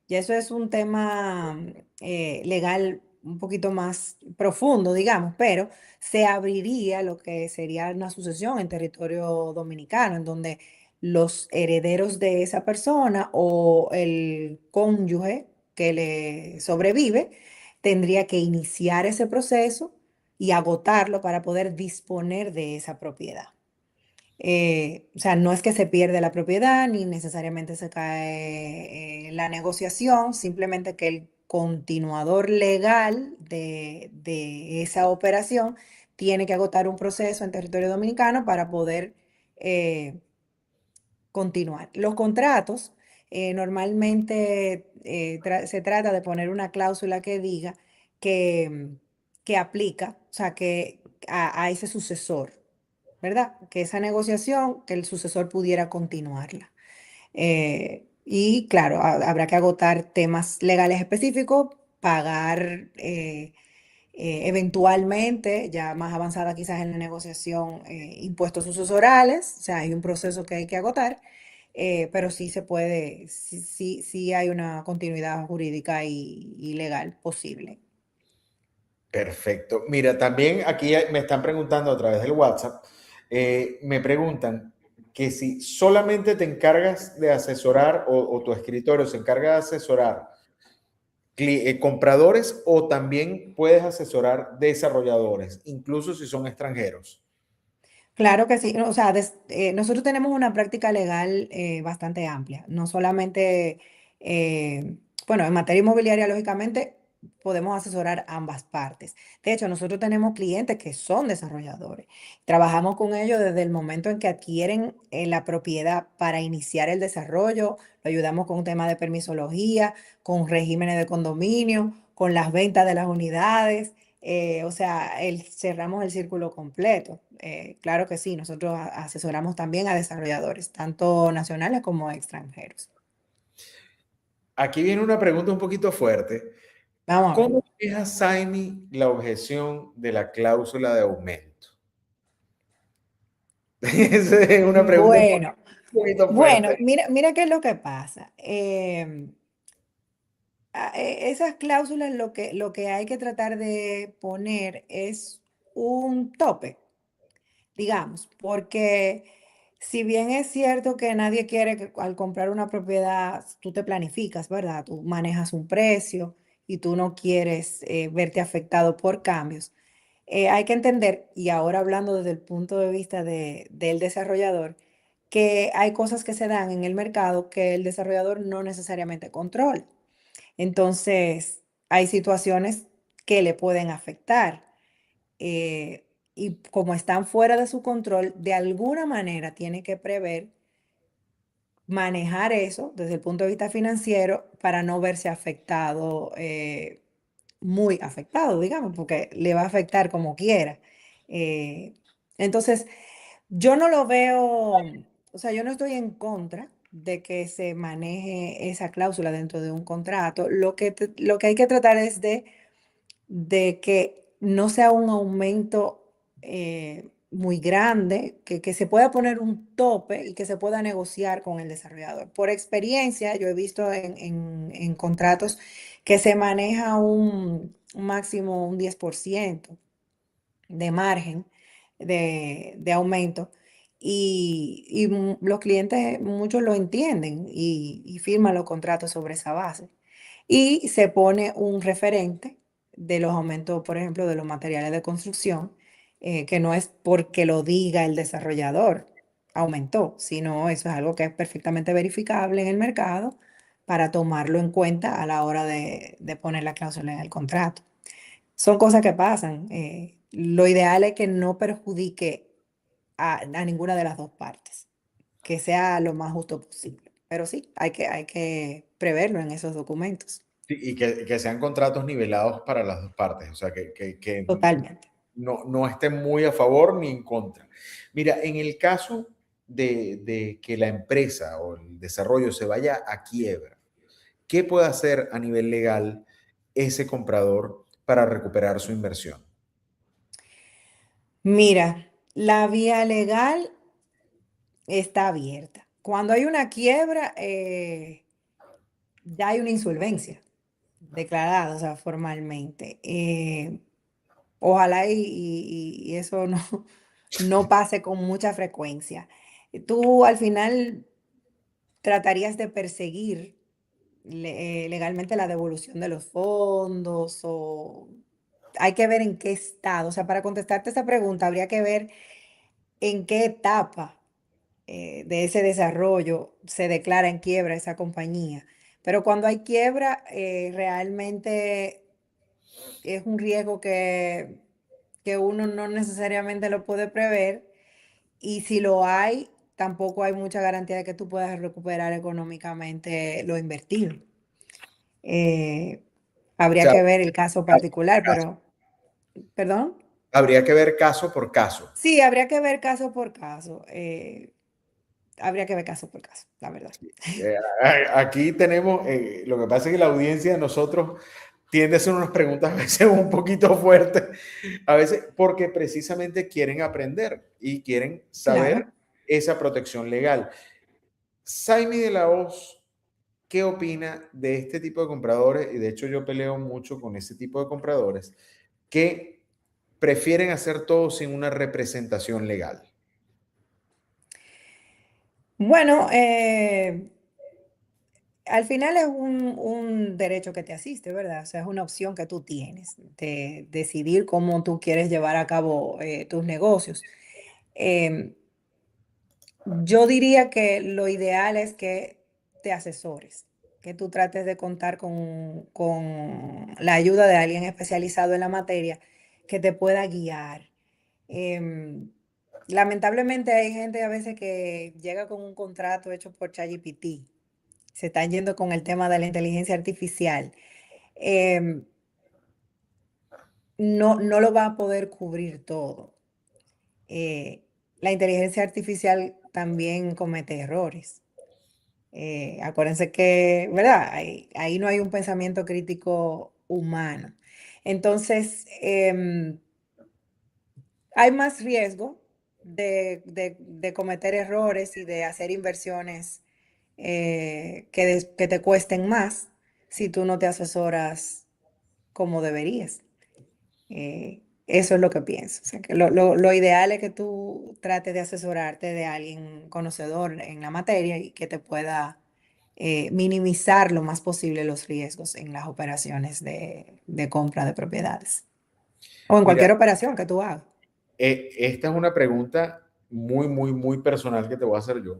Ya eso es un tema legal un poquito más profundo, digamos, pero se abriría lo que sería una sucesión en territorio dominicano, en donde los herederos de esa persona o el cónyuge que le sobrevive tendría que iniciar ese proceso y agotarlo para poder disponer de esa propiedad. O sea, no es que se pierde la propiedad ni necesariamente se cae la negociación, simplemente que el continuador legal de esa operación tiene que agotar un proceso en territorio dominicano para poder eh, continuar. Los contratos normalmente se trata de poner una cláusula que diga que, que aplica, o sea, que a ese sucesor. ¿Verdad? Que esa negociación, que el sucesor pudiera continuarla. Y claro, habrá que agotar temas legales específicos, pagar eventualmente, ya más avanzada quizás en la negociación, impuestos sucesorales, o sea, hay un proceso que hay que agotar, pero sí se puede, sí hay una continuidad jurídica y legal posible. Perfecto. Mira, también aquí me están preguntando a través del WhatsApp, me preguntan que si solamente te encargas de asesorar o tu escritorio se encarga de asesorar compradores o también puedes asesorar desarrolladores, incluso si son extranjeros. Claro que sí, o sea, nosotros tenemos una práctica legal bastante amplia, no solamente, eh, bueno, en materia inmobiliaria, lógicamente, podemos asesorar ambas partes. De hecho, nosotros tenemos clientes que son desarrolladores. Trabajamos con ellos desde el momento en que adquieren la propiedad para iniciar el desarrollo, lo ayudamos con temas de permisología, con regímenes de condominio, con las ventas de las unidades. O sea, cerramos el círculo completo. Claro que sí, nosotros asesoramos también a desarrolladores, tanto nacionales como extranjeros. Aquí viene una pregunta un poquito fuerte. Vamos a ver. ¿Cómo deja Saini la objeción de la cláusula de aumento? Esa es una pregunta un Bueno, poquito bueno, fuerte. mira qué es lo que pasa. Esas cláusulas lo que hay que tratar de poner es un tope, digamos, porque si bien es cierto que nadie quiere que al comprar una propiedad tú te planificas, ¿verdad? Tú manejas un precio y tú no quieres verte afectado por cambios. Hay que entender, y ahora hablando desde el punto de vista del desarrollador, que hay cosas que se dan en el mercado que el desarrollador no necesariamente controla. Entonces, hay situaciones que le pueden afectar y como están fuera de su control, de alguna manera tiene que prever manejar eso desde el punto de vista financiero para no verse afectado, muy afectado, digamos, porque le va a afectar como quiera. Eh, entonces, yo no lo veo, o sea, yo no estoy en contra de que se maneje esa cláusula dentro de un contrato. Lo que hay que tratar es de que no sea un aumento muy grande, que se pueda poner un tope y que se pueda negociar con el desarrollador. Por experiencia, yo he visto en contratos que se maneja un máximo un 10% de margen de aumento. Y los clientes, muchos lo entienden y firman los contratos sobre esa base. Y se pone un referente de los aumentos, por ejemplo, de los materiales de construcción, que no es porque lo diga el desarrollador, aumentó, sino eso es algo que es perfectamente verificable en el mercado para tomarlo en cuenta a la hora de poner la cláusula en el contrato. Son cosas que pasan. Lo ideal es que no perjudique a ninguna de las dos partes, que sea lo más justo posible. Pero sí, hay que preverlo en esos documentos. Sí, y que sean contratos nivelados para las dos partes, o sea, que Totalmente. no estén muy a favor ni en contra. Mira, en el caso de que la empresa o el desarrollo se vaya a quiebra, ¿qué puede hacer a nivel legal ese comprador para recuperar su inversión? Mira, la vía legal está abierta. Cuando hay una quiebra, ya hay una insolvencia declarada, o sea, formalmente. Ojalá y eso no, no pase con mucha frecuencia. Tú al final tratarías de perseguir legalmente la devolución de los fondos o hay que ver en qué estado. O sea, para contestarte esa pregunta, habría que ver en qué etapa de ese desarrollo se declara en quiebra esa compañía. Pero cuando hay quiebra, realmente es un riesgo que uno no necesariamente lo puede prever y si lo hay, tampoco hay mucha garantía de que tú puedas recuperar económicamente lo invertido. Eh, O habría sea, que ver el caso particular, caso. pero, ¿perdón? Habría que ver caso por caso. Sí, habría que ver caso por caso. Habría que ver caso por caso, la verdad. Eh, Aquí tenemos, lo que pasa es que la audiencia de nosotros tiende a hacer unas preguntas a veces un poquito fuertes, a veces porque precisamente quieren aprender y quieren saber Claro. esa protección legal. Saimi de la Hoz, ¿qué opina de este tipo de compradores? Y de hecho yo peleo mucho con ese tipo de compradores que prefieren hacer todo sin una representación legal. Bueno, al final es un derecho que te asiste, ¿verdad? O sea, es una opción que tú tienes de decidir cómo tú quieres llevar a cabo tus negocios. Em, yo diría que lo ideal es que te asesores, que tú trates de contar con la ayuda de alguien especializado en la materia que te pueda guiar. Em, lamentablemente hay gente a veces que llega con un contrato hecho por ChatGPT. Se están yendo con el tema de la inteligencia artificial. Em, no lo va a poder cubrir todo. Eh, la inteligencia artificial también comete errores. Acuérdense que, ¿verdad? Ahí no hay un pensamiento crítico humano. Entonces, hay más riesgo de cometer errores y de hacer inversiones que te cuesten más si tú no te asesoras como deberías. Eso es lo que pienso. O sea, que lo ideal es que tú trates de asesorarte de alguien conocedor en la materia y que te pueda minimizar lo más posible los riesgos en las operaciones de compra de propiedades o en Mira, cualquier operación que tú hagas. esta es una pregunta muy personal que te voy a hacer yo.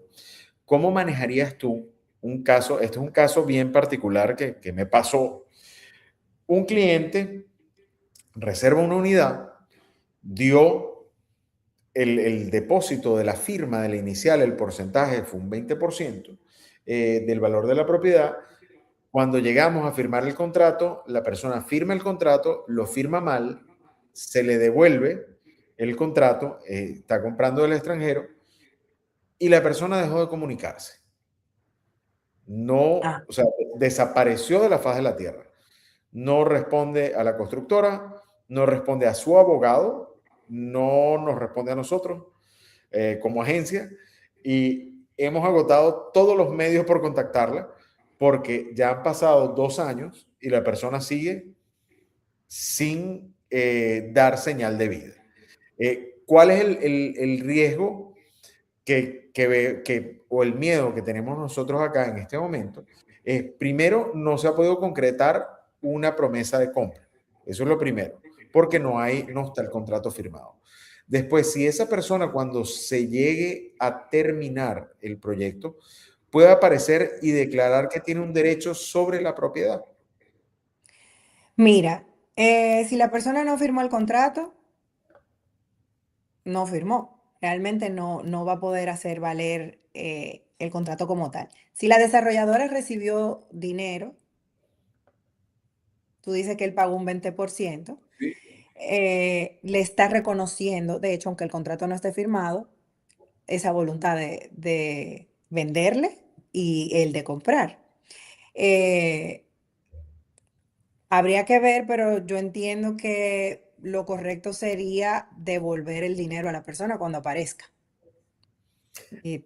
¿Cómo manejarías tú un caso? Este es un caso bien particular que me pasó. Un cliente reserva una unidad, dio el depósito de la firma de la inicial, el porcentaje fue un 20% del valor de la propiedad. Cuando llegamos a firmar el contrato, la persona firma el contrato, lo firma mal, se le devuelve el contrato, está comprando del extranjero y la persona dejó de comunicarse. No, Ah, o sea, desapareció de la faz de la tierra. No responde a la constructora, no responde a su abogado, no nos responde a nosotros como agencia y hemos agotado todos los medios por contactarla porque ya han pasado 2 años y la persona sigue sin dar señal de vida. ¿Cuál es el riesgo o el miedo que tenemos nosotros acá en este momento? Primero, no se ha podido concretar una promesa de compra. Eso es lo primero, porque no está el contrato firmado. Después, si esa persona cuando se llegue a terminar el proyecto, puede aparecer y declarar que tiene un derecho sobre la propiedad. mira, si la persona no firmó el contrato, no firmó. Realmente no va a poder hacer valer el contrato como tal. Si la desarrolladora recibió dinero, tú dices que él pagó un 20%, Sí. le está reconociendo, de hecho, aunque el contrato no esté firmado, esa voluntad de venderle y el de comprar. Eh, habría que ver, pero yo entiendo que lo correcto sería devolver el dinero a la persona cuando aparezca. Y De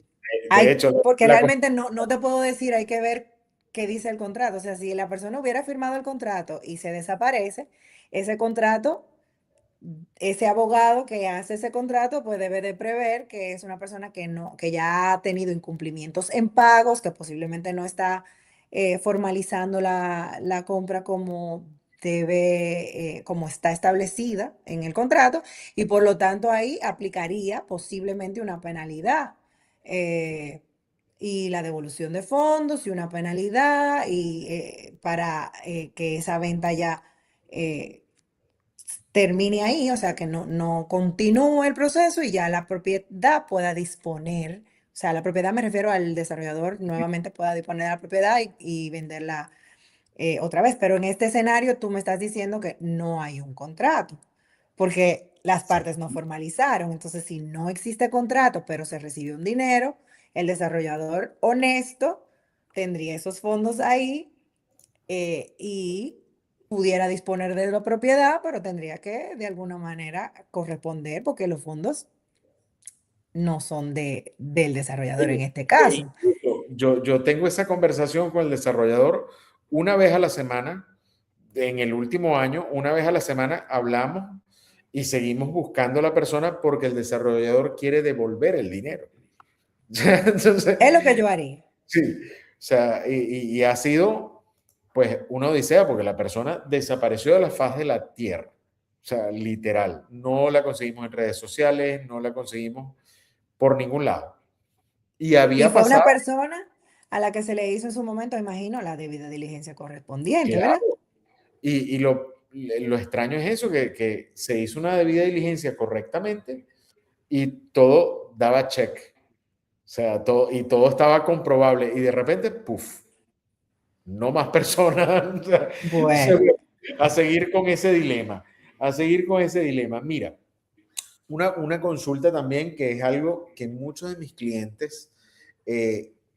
hay, hecho, porque realmente no te puedo decir, hay que ver qué dice el contrato. O sea, si la persona hubiera firmado el contrato y se desaparece, ese contrato ese abogado que hace ese contrato, pues debe de prever que es una persona que no, que ya ha tenido incumplimientos en pagos, que posiblemente no está formalizando la compra como debe, como está establecida en el contrato, y por lo tanto ahí aplicaría posiblemente una penalidad. eh, y la devolución de fondos y una penalidad y para que esa venta ya eh, termine ahí, o sea, que no continúe el proceso y ya la propiedad pueda disponer, o sea, la propiedad me refiero al desarrollador nuevamente pueda disponer de la propiedad y venderla otra vez. Pero en este escenario tú me estás diciendo que no hay un contrato, porque las partes no formalizaron. Entonces, si no existe contrato, pero se recibió un dinero, el desarrollador honesto tendría esos fondos ahí y pudiera disponer de la propiedad, pero tendría que de alguna manera corresponder porque los fondos no son del desarrollador en este caso. Incluso yo tengo esa conversación con el desarrollador una vez a la semana. En el último año, una vez a la semana hablamos y seguimos buscando a la persona porque el desarrollador quiere devolver el dinero. Entonces, Es lo que yo haría. sí, o sea, y ha sido pues una odisea porque la persona desapareció de la faz de la tierra. O sea, literal, no la conseguimos en redes sociales, no la conseguimos por ningún lado. Y Y había fue una pasado, persona a la que se le hizo en su momento, imagino, la debida diligencia correspondiente, ¿verdad? claro, y lo extraño es eso, que se hizo una debida diligencia correctamente y todo daba check. O sea, todo, y todo estaba comprobable. Y de repente, puff, no más personas. O sea, Bueno, a seguir con ese dilema. A seguir con ese dilema. Mira, una consulta también que es algo que muchos de mis clientes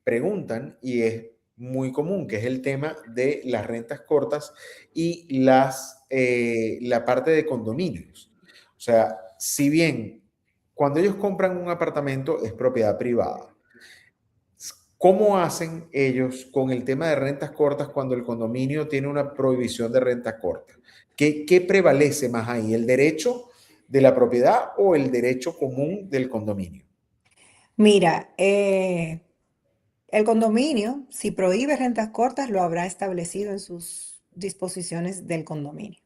preguntan y es muy común, que es el tema de las rentas cortas y la parte de condominios. O sea, si bien cuando ellos compran un apartamento es propiedad privada, ¿cómo hacen ellos con el tema de rentas cortas cuando el condominio tiene una prohibición de renta corta? ¿Qué prevalece más ahí? ¿El derecho de la propiedad o el derecho común del condominio? mira, el condominio, si prohíbe rentas cortas, lo habrá establecido en sus disposiciones del condominio.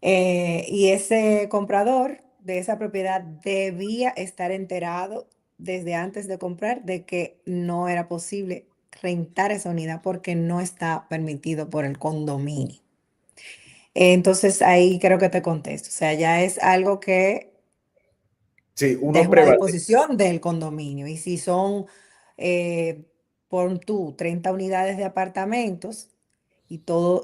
Y ese comprador de esa propiedad debía estar enterado desde antes de comprar de que no era posible rentar esa unidad porque no está permitido por el condominio. Entonces ahí creo que te contesto. O sea, ya es algo que Sí, ya es uno una prevalece. disposición del condominio. Y si son, eh, pon tú, 30 unidades de apartamentos y todo,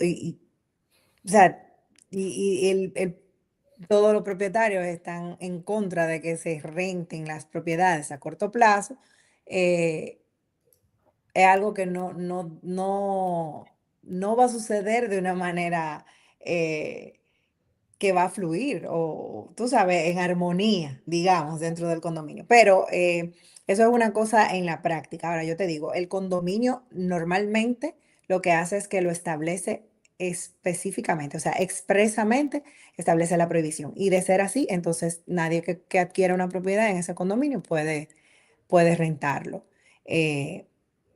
o sea, y todos los propietarios están en contra de que se renten las propiedades a corto plazo, eh, es algo que no va a suceder de una manera que va a fluir o, tú sabes, en armonía, digamos, dentro del condominio. Pero eso es una cosa en la práctica. Ahora yo te digo, el condominio normalmente lo que hace es que lo establece específicamente, o sea, expresamente establece la prohibición. Y de ser así, entonces nadie que adquiera una propiedad en ese condominio puede rentarlo. Eh,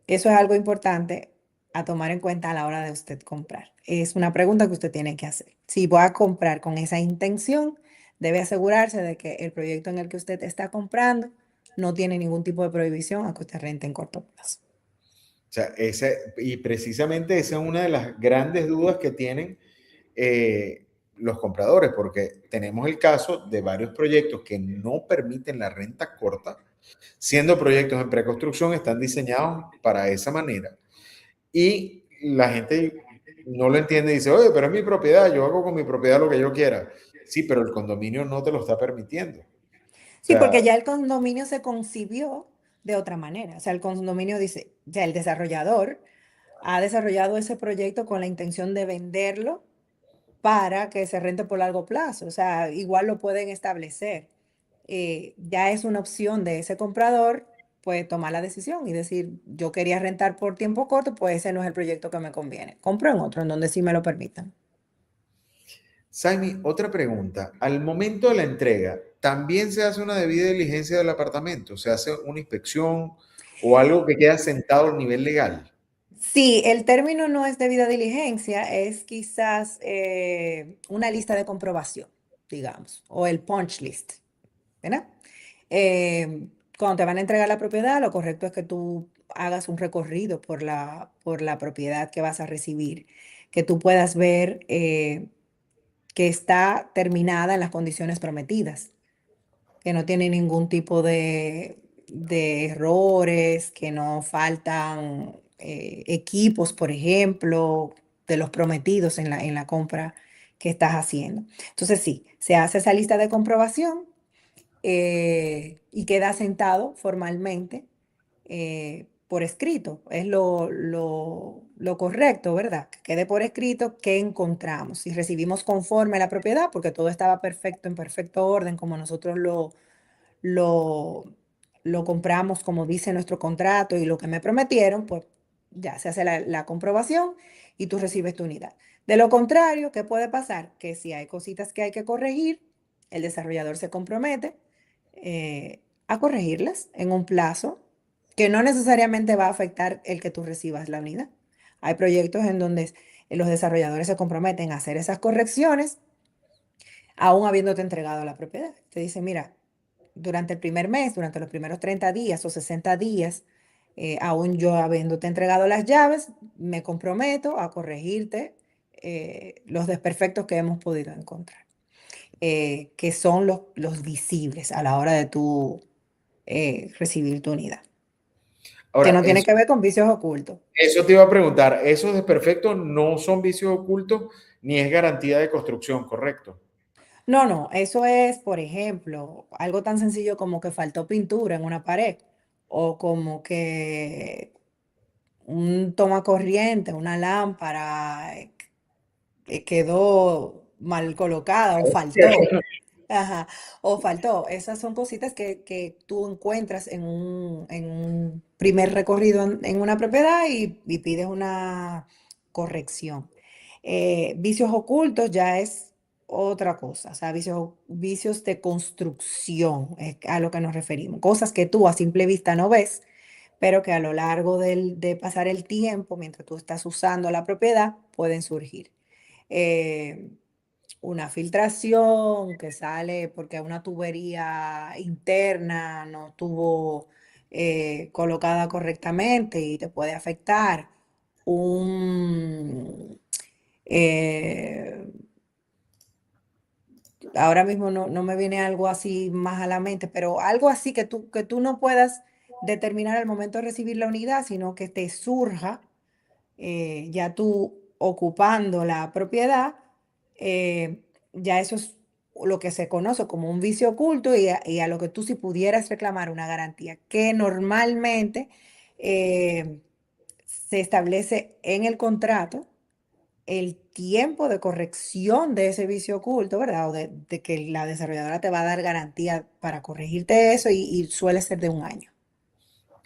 Eso es algo importante a tomar en cuenta a la hora de usted comprar. Es una pregunta que usted tiene que hacer. Si va a comprar con esa intención, debe asegurarse de que el proyecto en el que usted está comprando no tiene ningún tipo de prohibición a que usted rente en corto plazo. O sea, y precisamente esa es una de las grandes dudas que tienen los compradores, porque tenemos el caso de varios proyectos que no permiten la renta corta, siendo proyectos en preconstrucción, están diseñados para esa manera. Y la gente no lo entiende y dice, oye, pero es mi propiedad, yo hago con mi propiedad lo que yo quiera. Sí, pero el condominio no te lo está permitiendo. O Sí, sea, porque ya el condominio se concibió de otra manera. O sea, el condominio dice, ya el desarrollador ha desarrollado ese proyecto con la intención de venderlo para que se rente por largo plazo. O sea, igual lo pueden establecer. Ya es una opción de ese comprador, pues tomar la decisión y decir, yo quería rentar por tiempo corto, pues ese no es el proyecto que me conviene. Compro en otro, en donde sí me lo permitan. Saimi, otra pregunta. Al momento de la entrega, ¿también se hace una debida diligencia del apartamento? ¿Se hace una inspección o algo que queda sentado a nivel legal? Sí, el término no es debida diligencia, es quizás una lista de comprobación, digamos, o el punch list, ¿verdad? Eh, Cuando te van a entregar la propiedad, lo correcto es que tú hagas un recorrido por la propiedad que vas a recibir, que tú puedas ver que está terminada en las condiciones prometidas, que no tiene ningún tipo de errores, que no faltan equipos, por ejemplo, de los prometidos en la compra que estás haciendo. Entonces sí, se hace esa lista de comprobación y queda sentado formalmente por escrito. Es lo correcto, ¿verdad? Que quede por escrito qué encontramos. Si recibimos conforme la propiedad, porque todo estaba perfecto, en perfecto orden, como nosotros lo, lo compramos, como dice nuestro contrato y lo que me prometieron, pues ya se hace la comprobación y tú recibes tu unidad. De lo contrario, ¿qué puede pasar? Que si hay cositas que hay que corregir, el desarrollador se compromete a corregirlas en un plazo que no necesariamente va a afectar el que tú recibas la unidad. Hay proyectos en donde los desarrolladores se comprometen a hacer esas correcciones aún habiéndote entregado la propiedad. Te dice, mira, durante el primer mes, durante los primeros 30 días o 60 días, aún yo habiéndote entregado las llaves, me comprometo a corregirte los desperfectos que hemos podido encontrar, que son los visibles a la hora de tú recibir tu unidad, que Ahora, no tiene que ver con vicios ocultos. eso te iba a preguntar. Esos desperfectos no son vicios ocultos ni es garantía de construcción, ¿correcto? No, no, eso es, por ejemplo, algo tan sencillo como que faltó pintura en una pared o como que un toma corriente, una lámpara quedó mal colocada o faltó. Ajá, o faltó. Esas son cositas que tú encuentras en un primer recorrido en una propiedad y pides una corrección. Vicios ocultos ya es otra cosa, o sea, vicios de construcción es a lo que nos referimos. Cosas que tú a simple vista no ves, pero que a lo largo de pasar el tiempo, mientras tú estás usando la propiedad, pueden surgir. Eh, una filtración que sale porque una tubería interna no estuvo colocada correctamente y te puede afectar. Un, eh, Ahora mismo no me viene algo así más a la mente, pero algo así que tú no puedas determinar al momento de recibir la unidad, sino que te surja ya tú ocupando la propiedad, ya eso es lo que se conoce como un vicio oculto y a lo que tú sí pudieras reclamar una garantía, que normalmente eh, se establece en el contrato el tiempo de corrección de ese vicio oculto, ¿verdad? O de que la desarrolladora te va a dar garantía para corregirte eso y suele ser de un año.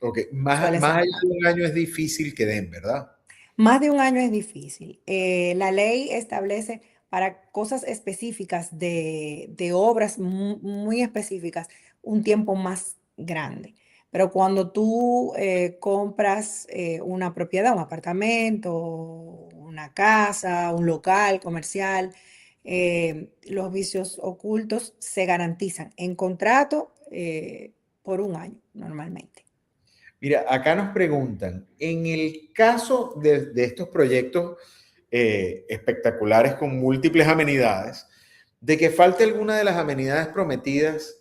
Ok, Suele más ser de allá un de año. un año es difícil que den, ¿verdad? Más de un año es difícil. La ley establece para cosas específicas de obras muy específicas un tiempo más grande. Pero cuando tú compras una propiedad, un apartamento, una casa, un local comercial, los vicios ocultos se garantizan en contrato por un año normalmente. Mira, acá nos preguntan, en el caso de estos proyectos espectaculares con múltiples amenidades, de que falte alguna de las amenidades prometidas,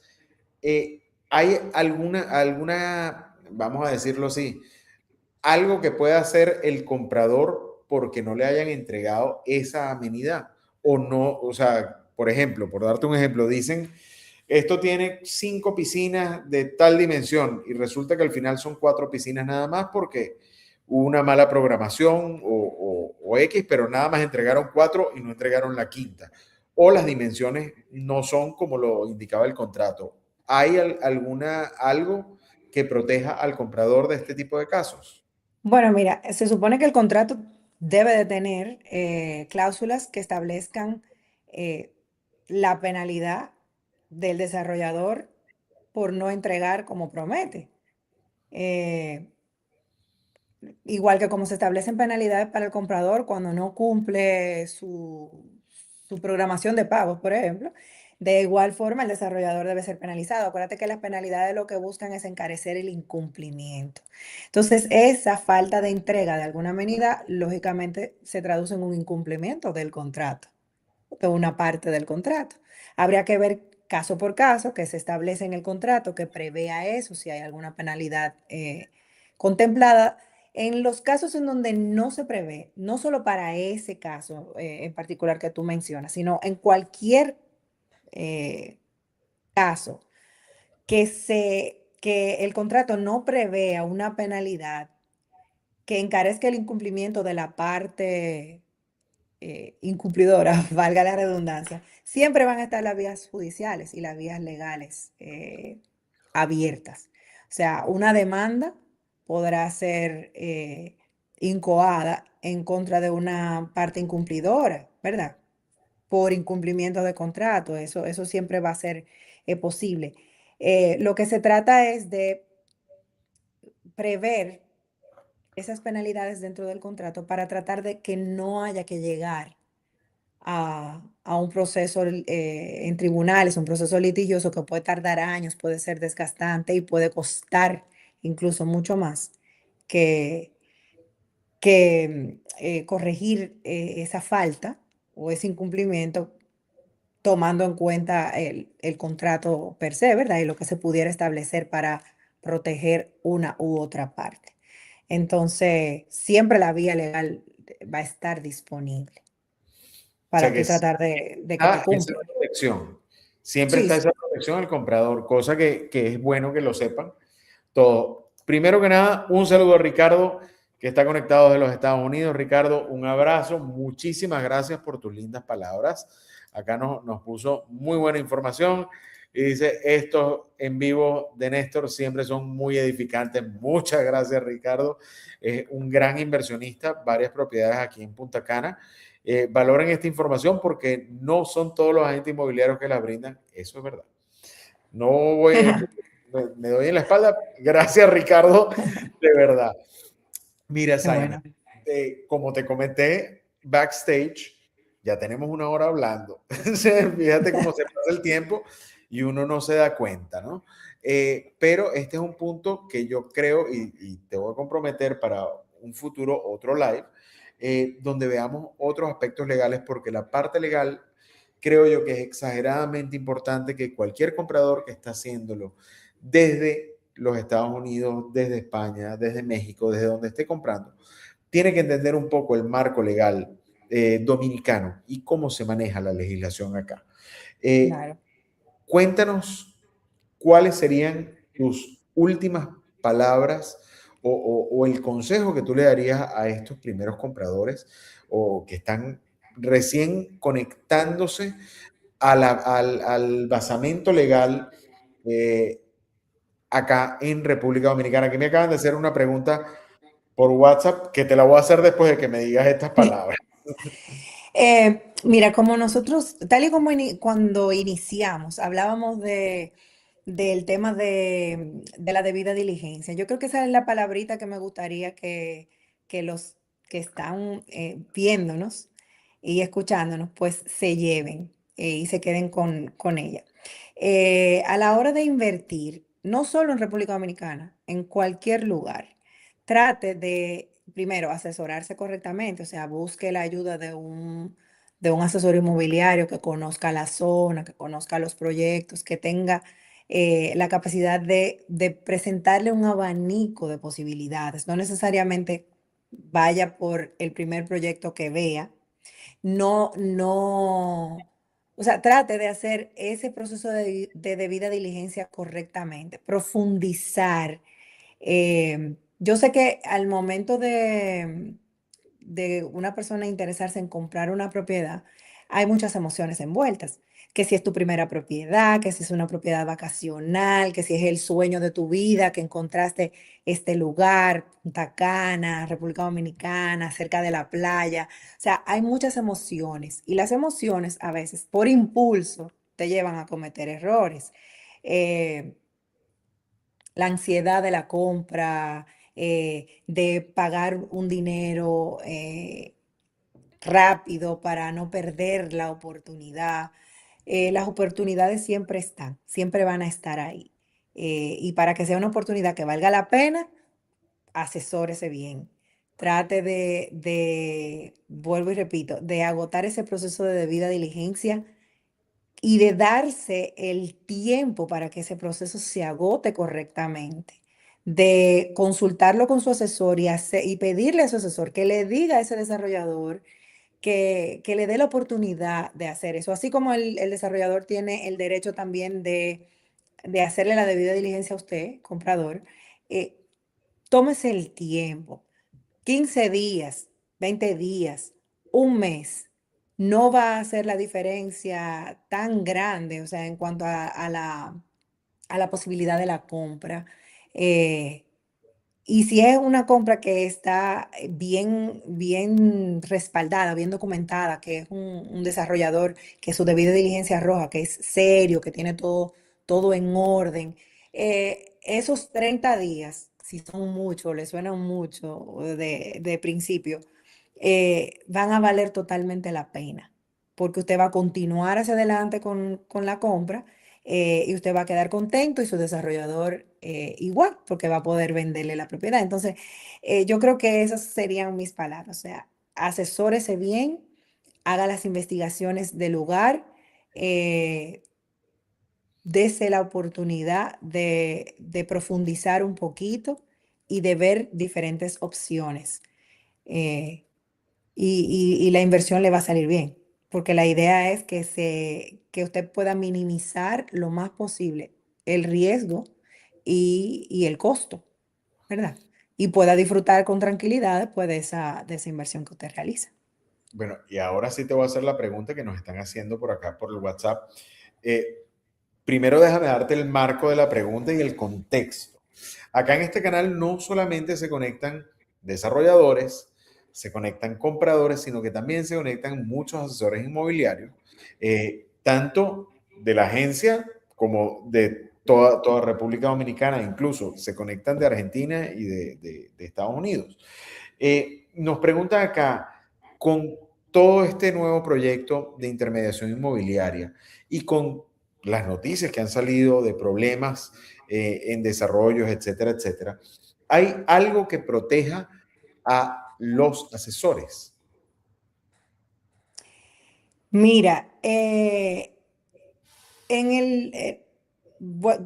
¿hay vamos a decirlo así, algo que pueda hacer el comprador porque no le hayan entregado esa amenidad? O no, o sea, por ejemplo, por darte un ejemplo, dicen, esto tiene 5 piscinas de tal dimensión y resulta que al final son 4 piscinas nada más porque hubo una mala programación o X, pero nada más entregaron 4 y no entregaron la quinta. O las dimensiones no son como lo indicaba el contrato. ¿Hay algo que proteja al comprador de este tipo de casos? Bueno, mira, se supone que el contrato debe de tener cláusulas que establezcan eh, la penalidad del desarrollador por no entregar como promete. Eh, Igual que como se establecen penalidades para el comprador cuando no cumple su programación de pagos, por ejemplo, de igual forma el desarrollador debe ser penalizado. Acuérdate que las penalidades lo que buscan es encarecer el incumplimiento. Entonces, esa falta de entrega de alguna medida, lógicamente, se traduce en un incumplimiento del contrato, de una parte del contrato. Habría que ver caso por caso que se establece en el contrato que prevea eso, si hay alguna penalidad contemplada. En los casos en donde no se prevé, no solo para ese caso en particular que tú mencionas, sino en cualquier eh, caso que el contrato no prevea una penalidad que encarezca el incumplimiento de la parte incumplidora, valga la redundancia, siempre van a estar las vías judiciales y las vías legales abiertas. O sea, una demanda podrá ser incoada en contra de una parte incumplidora, ¿verdad? Por incumplimiento de contrato, eso siempre va a ser posible. Lo que se trata es de prever esas penalidades dentro del contrato para tratar de que no haya que llegar a un proceso en tribunales, un proceso litigioso que puede tardar años, puede ser desgastante y puede costar incluso mucho más que, que corregir esa falta o ese incumplimiento tomando en cuenta el contrato per se, ¿verdad? Y lo que se pudiera establecer para proteger una u otra parte. Entonces, siempre la vía legal va a estar disponible O sea para que tú tratar de que te esa cumpla. protección, siempre Sí, está sí. esa protección al comprador, cosa que es bueno que lo sepan todo. Primero que nada, un saludo a Ricardo, que está conectado desde los Estados Unidos. Ricardo, un abrazo. Muchísimas gracias por tus lindas palabras. Acá nos puso muy buena información. Y dice, estos en vivo de Néstor siempre son muy edificantes. Muchas gracias, Ricardo. Es un gran inversionista, varias propiedades aquí en Punta Cana. Valoren esta información porque no son todos los agentes inmobiliarios que la brindan. Eso es verdad. No voy, me doy en la espalda. Gracias, Ricardo, de verdad. Mira, Qué Zaina, bueno. como te comenté, backstage, ya tenemos una hora hablando. Fíjate cómo se pasa el tiempo y uno no se da cuenta, ¿no? Pero este es un punto que yo creo y te voy a comprometer para un futuro otro live, donde veamos otros aspectos legales, porque la parte legal creo yo que es exageradamente importante que cualquier comprador que está haciéndolo desde los Estados Unidos, desde España, desde México, desde donde esté comprando, tiene que entender un poco el marco legal dominicano y cómo se maneja la legislación acá. Eh, Claro. Cuéntanos cuáles serían tus últimas palabras o el consejo que tú le darías a estos primeros compradores o que están recién conectándose al basamento legal eh, acá en República Dominicana. Aquí me acaban de hacer una pregunta por WhatsApp que te la voy a hacer después de que me digas estas palabras. Mira, como nosotros, tal y como cuando iniciamos, hablábamos del tema de la debida diligencia. Yo creo que esa es la palabrita que me gustaría que los que están viéndonos y escuchándonos, pues se lleven y se queden con ella. A la hora de invertir, no solo en República Dominicana, en cualquier lugar, trate de, primero, asesorarse correctamente, o sea, busque la ayuda de un asesor inmobiliario que conozca la zona, que conozca los proyectos, que tenga la capacidad de presentarle un abanico de posibilidades. No necesariamente vaya por el primer proyecto que vea. No, no, o sea, trate de hacer ese proceso de debida diligencia correctamente, profundizar. Yo sé que al momento de una persona interesarse en comprar una propiedad, hay muchas emociones envueltas. que si es tu primera propiedad, que si es una propiedad vacacional, que si es el sueño de tu vida, que encontraste este lugar, Punta Cana, República Dominicana, cerca de la playa. O sea, hay muchas emociones y las emociones a veces por impulso te llevan a cometer errores. Eh, la ansiedad de la compra, de pagar un dinero rápido para no perder la oportunidad. Las oportunidades siempre están, siempre van a estar ahí. Y para que sea una oportunidad que valga la pena, asesórese bien. Trate vuelvo y repito, de agotar ese proceso de debida diligencia y de darse el tiempo para que ese proceso se agote correctamente, de consultarlo con su asesor y pedirle a su asesor que le diga a ese desarrollador que le dé la oportunidad de hacer eso, así como el desarrollador tiene el derecho también de hacerle la debida diligencia a usted, comprador. eh, Tómese el tiempo. 15 días, 20 días, un mes, no va a hacer la diferencia tan grande, o sea, en cuanto a la posibilidad de la compra. Eh, y si es una compra que está bien respaldada, bien documentada, que es un desarrollador que su debida diligencia arroja, que es serio, que tiene todo en orden, esos 30 días, si son muchos, le suenan mucho de principio, van a valer totalmente la pena, porque usted va a continuar hacia adelante con la compra y usted va a quedar contento y su desarrollador igual, porque va a poder venderle la propiedad. Entonces, yo creo que esas serían mis palabras. O sea, asesórese bien, haga las investigaciones del lugar, eh, dese la oportunidad de profundizar un poquito y de ver diferentes opciones. Eh, y la inversión le va a salir bien, porque la idea es que usted pueda minimizar lo más posible el riesgo y el costo, ¿verdad? Y pueda disfrutar con tranquilidad después de esa inversión que usted realiza. Bueno, y ahora sí te voy a hacer la pregunta que nos están haciendo por acá, por el WhatsApp. Eh, Primero déjame darte el marco de la pregunta y el contexto. Acá en este canal no solamente se conectan desarrolladores, se conectan compradores, sino que también se conectan muchos asesores inmobiliarios, tanto de la agencia como de toda República Dominicana, incluso se conectan de Argentina y de Estados Unidos. Nos preguntan acá, con todo este nuevo proyecto de intermediación inmobiliaria y con las noticias que han salido de problemas en desarrollos, etcétera, etcétera, ¿hay algo que proteja a los asesores? Mira,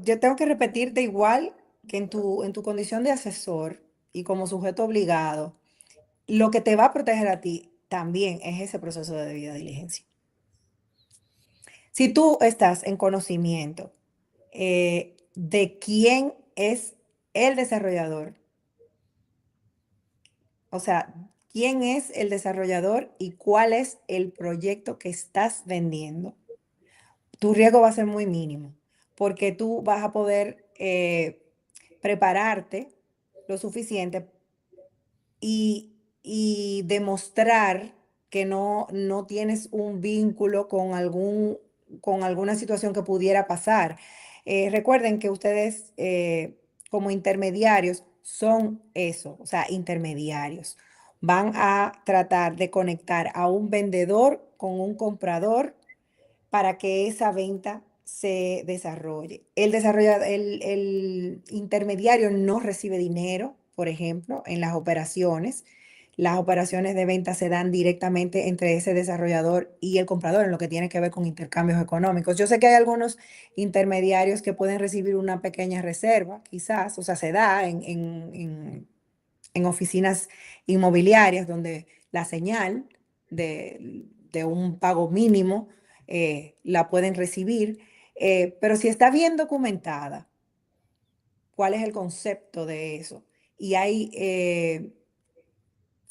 yo tengo que repetirte igual que en tu condición de asesor y como sujeto obligado, lo que te va a proteger a ti también es ese proceso de debida diligencia. Si tú estás en conocimiento de quién es el desarrollador, o sea, quién es el desarrollador y cuál es el proyecto que estás vendiendo, tu riesgo va a ser muy mínimo, porque tú vas a poder prepararte lo suficiente y demostrar que no tienes un vínculo con alguna situación que pudiera pasar. Recuerden que ustedes como intermediarios son eso, o sea, intermediarios. Van a tratar de conectar a un vendedor con un comprador para que esa venta se desarrolle. El intermediario no recibe dinero, por ejemplo, en las operaciones. Las operaciones de venta se dan directamente entre ese desarrollador y el comprador en lo que tiene que ver con intercambios económicos. Yo sé que hay algunos intermediarios que pueden recibir una pequeña reserva, quizás, o sea, se da en oficinas inmobiliarias donde la señal de un pago mínimo la pueden recibir, pero si está bien documentada, ¿cuál es el concepto de eso? Y hay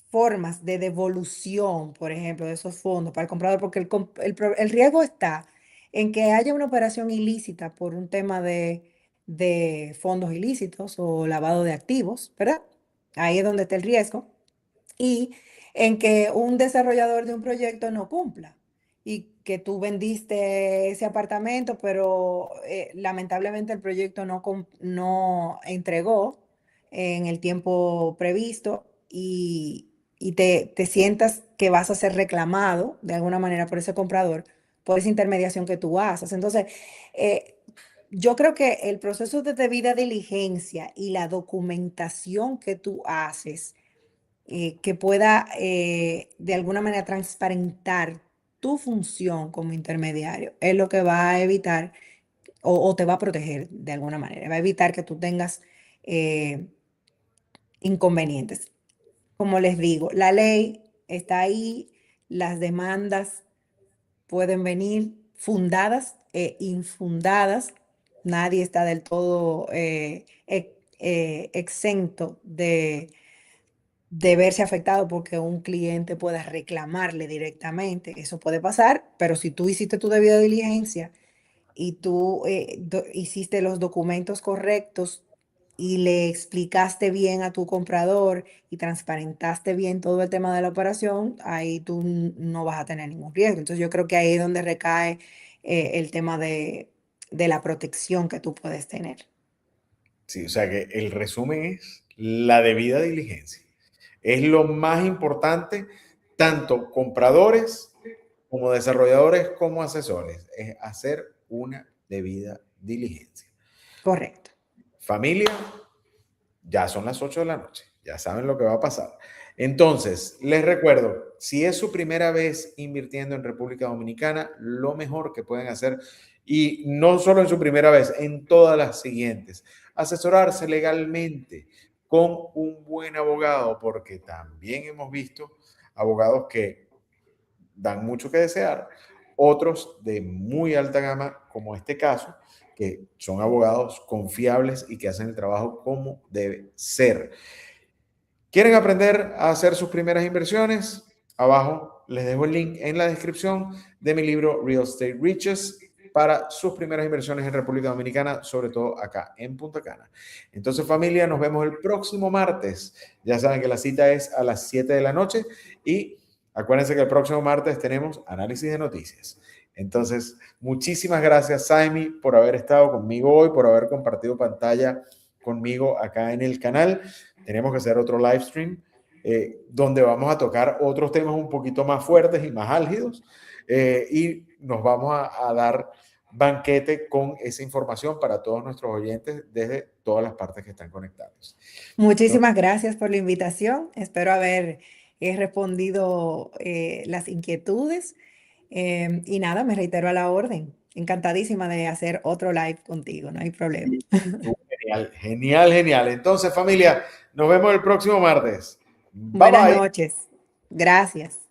formas de devolución, por ejemplo, de esos fondos para el comprador, porque el riesgo está En que haya una operación ilícita por un tema de fondos ilícitos o lavado de activos, ¿verdad? Ahí es donde está el riesgo. Y en que un desarrollador de un proyecto no cumpla y que tú vendiste ese apartamento, pero lamentablemente el proyecto no entregó en el tiempo previsto y te sientas que vas a ser reclamado de alguna manera por ese comprador, por esa intermediación que tú haces. Entonces, eh, yo creo que el proceso de debida diligencia y la documentación que tú haces, que pueda de alguna manera transparentar tu función como intermediario, es lo que va a evitar o te va a proteger de alguna manera, va a evitar que tú tengas eh, inconvenientes. Como les digo, la ley está ahí, las demandas pueden venir fundadas e infundadas, nadie está del todo exento de verse afectado porque un cliente pueda reclamarle directamente. Eso puede pasar, pero si tú hiciste tu debida diligencia y tú hiciste los documentos correctos y le explicaste bien a tu comprador y transparentaste bien todo el tema de la operación, ahí tú no vas a tener ningún riesgo. Entonces yo creo que ahí es donde recae el tema de la protección que tú puedes tener. Sí, o sea que el resumen es la debida diligencia. Es lo más importante, tanto compradores como desarrolladores como asesores, es hacer una debida diligencia. Correcto. Familia, ya son las 8 de la noche, ya saben lo que va a pasar. Entonces, les recuerdo, si es su primera vez invirtiendo en República Dominicana, lo mejor que pueden hacer, y no solo en su primera vez, en todas las siguientes, asesorarse legalmente con un buen abogado, porque también hemos visto abogados que dan mucho que desear, otros de muy alta gama, como este caso, que son abogados confiables y que hacen el trabajo como debe ser. ¿Quieren aprender a hacer sus primeras inversiones? Abajo les dejo el link en la descripción de mi libro Real Estate Riches para sus primeras inversiones en República Dominicana, sobre todo acá en Punta Cana. Entonces, familia, nos vemos el próximo martes. Ya saben que la cita es a las 7 de la noche y acuérdense que el próximo martes tenemos análisis de noticias. Entonces, muchísimas gracias, Saimi, por haber estado conmigo hoy, por haber compartido pantalla conmigo acá en el canal. Tenemos que hacer otro live stream donde vamos a tocar otros temas un poquito más fuertes y más álgidos y nos vamos a dar banquete con esa información para todos nuestros oyentes desde todas las partes que están conectados. Muchísimas gracias por la invitación. Espero haber respondido las inquietudes. Y nada, me reitero a la orden. Encantadísima de hacer otro live contigo, no hay problema. Genial, genial, genial. Entonces, familia, nos vemos el próximo martes. Bye Buenas bye. noches. Gracias.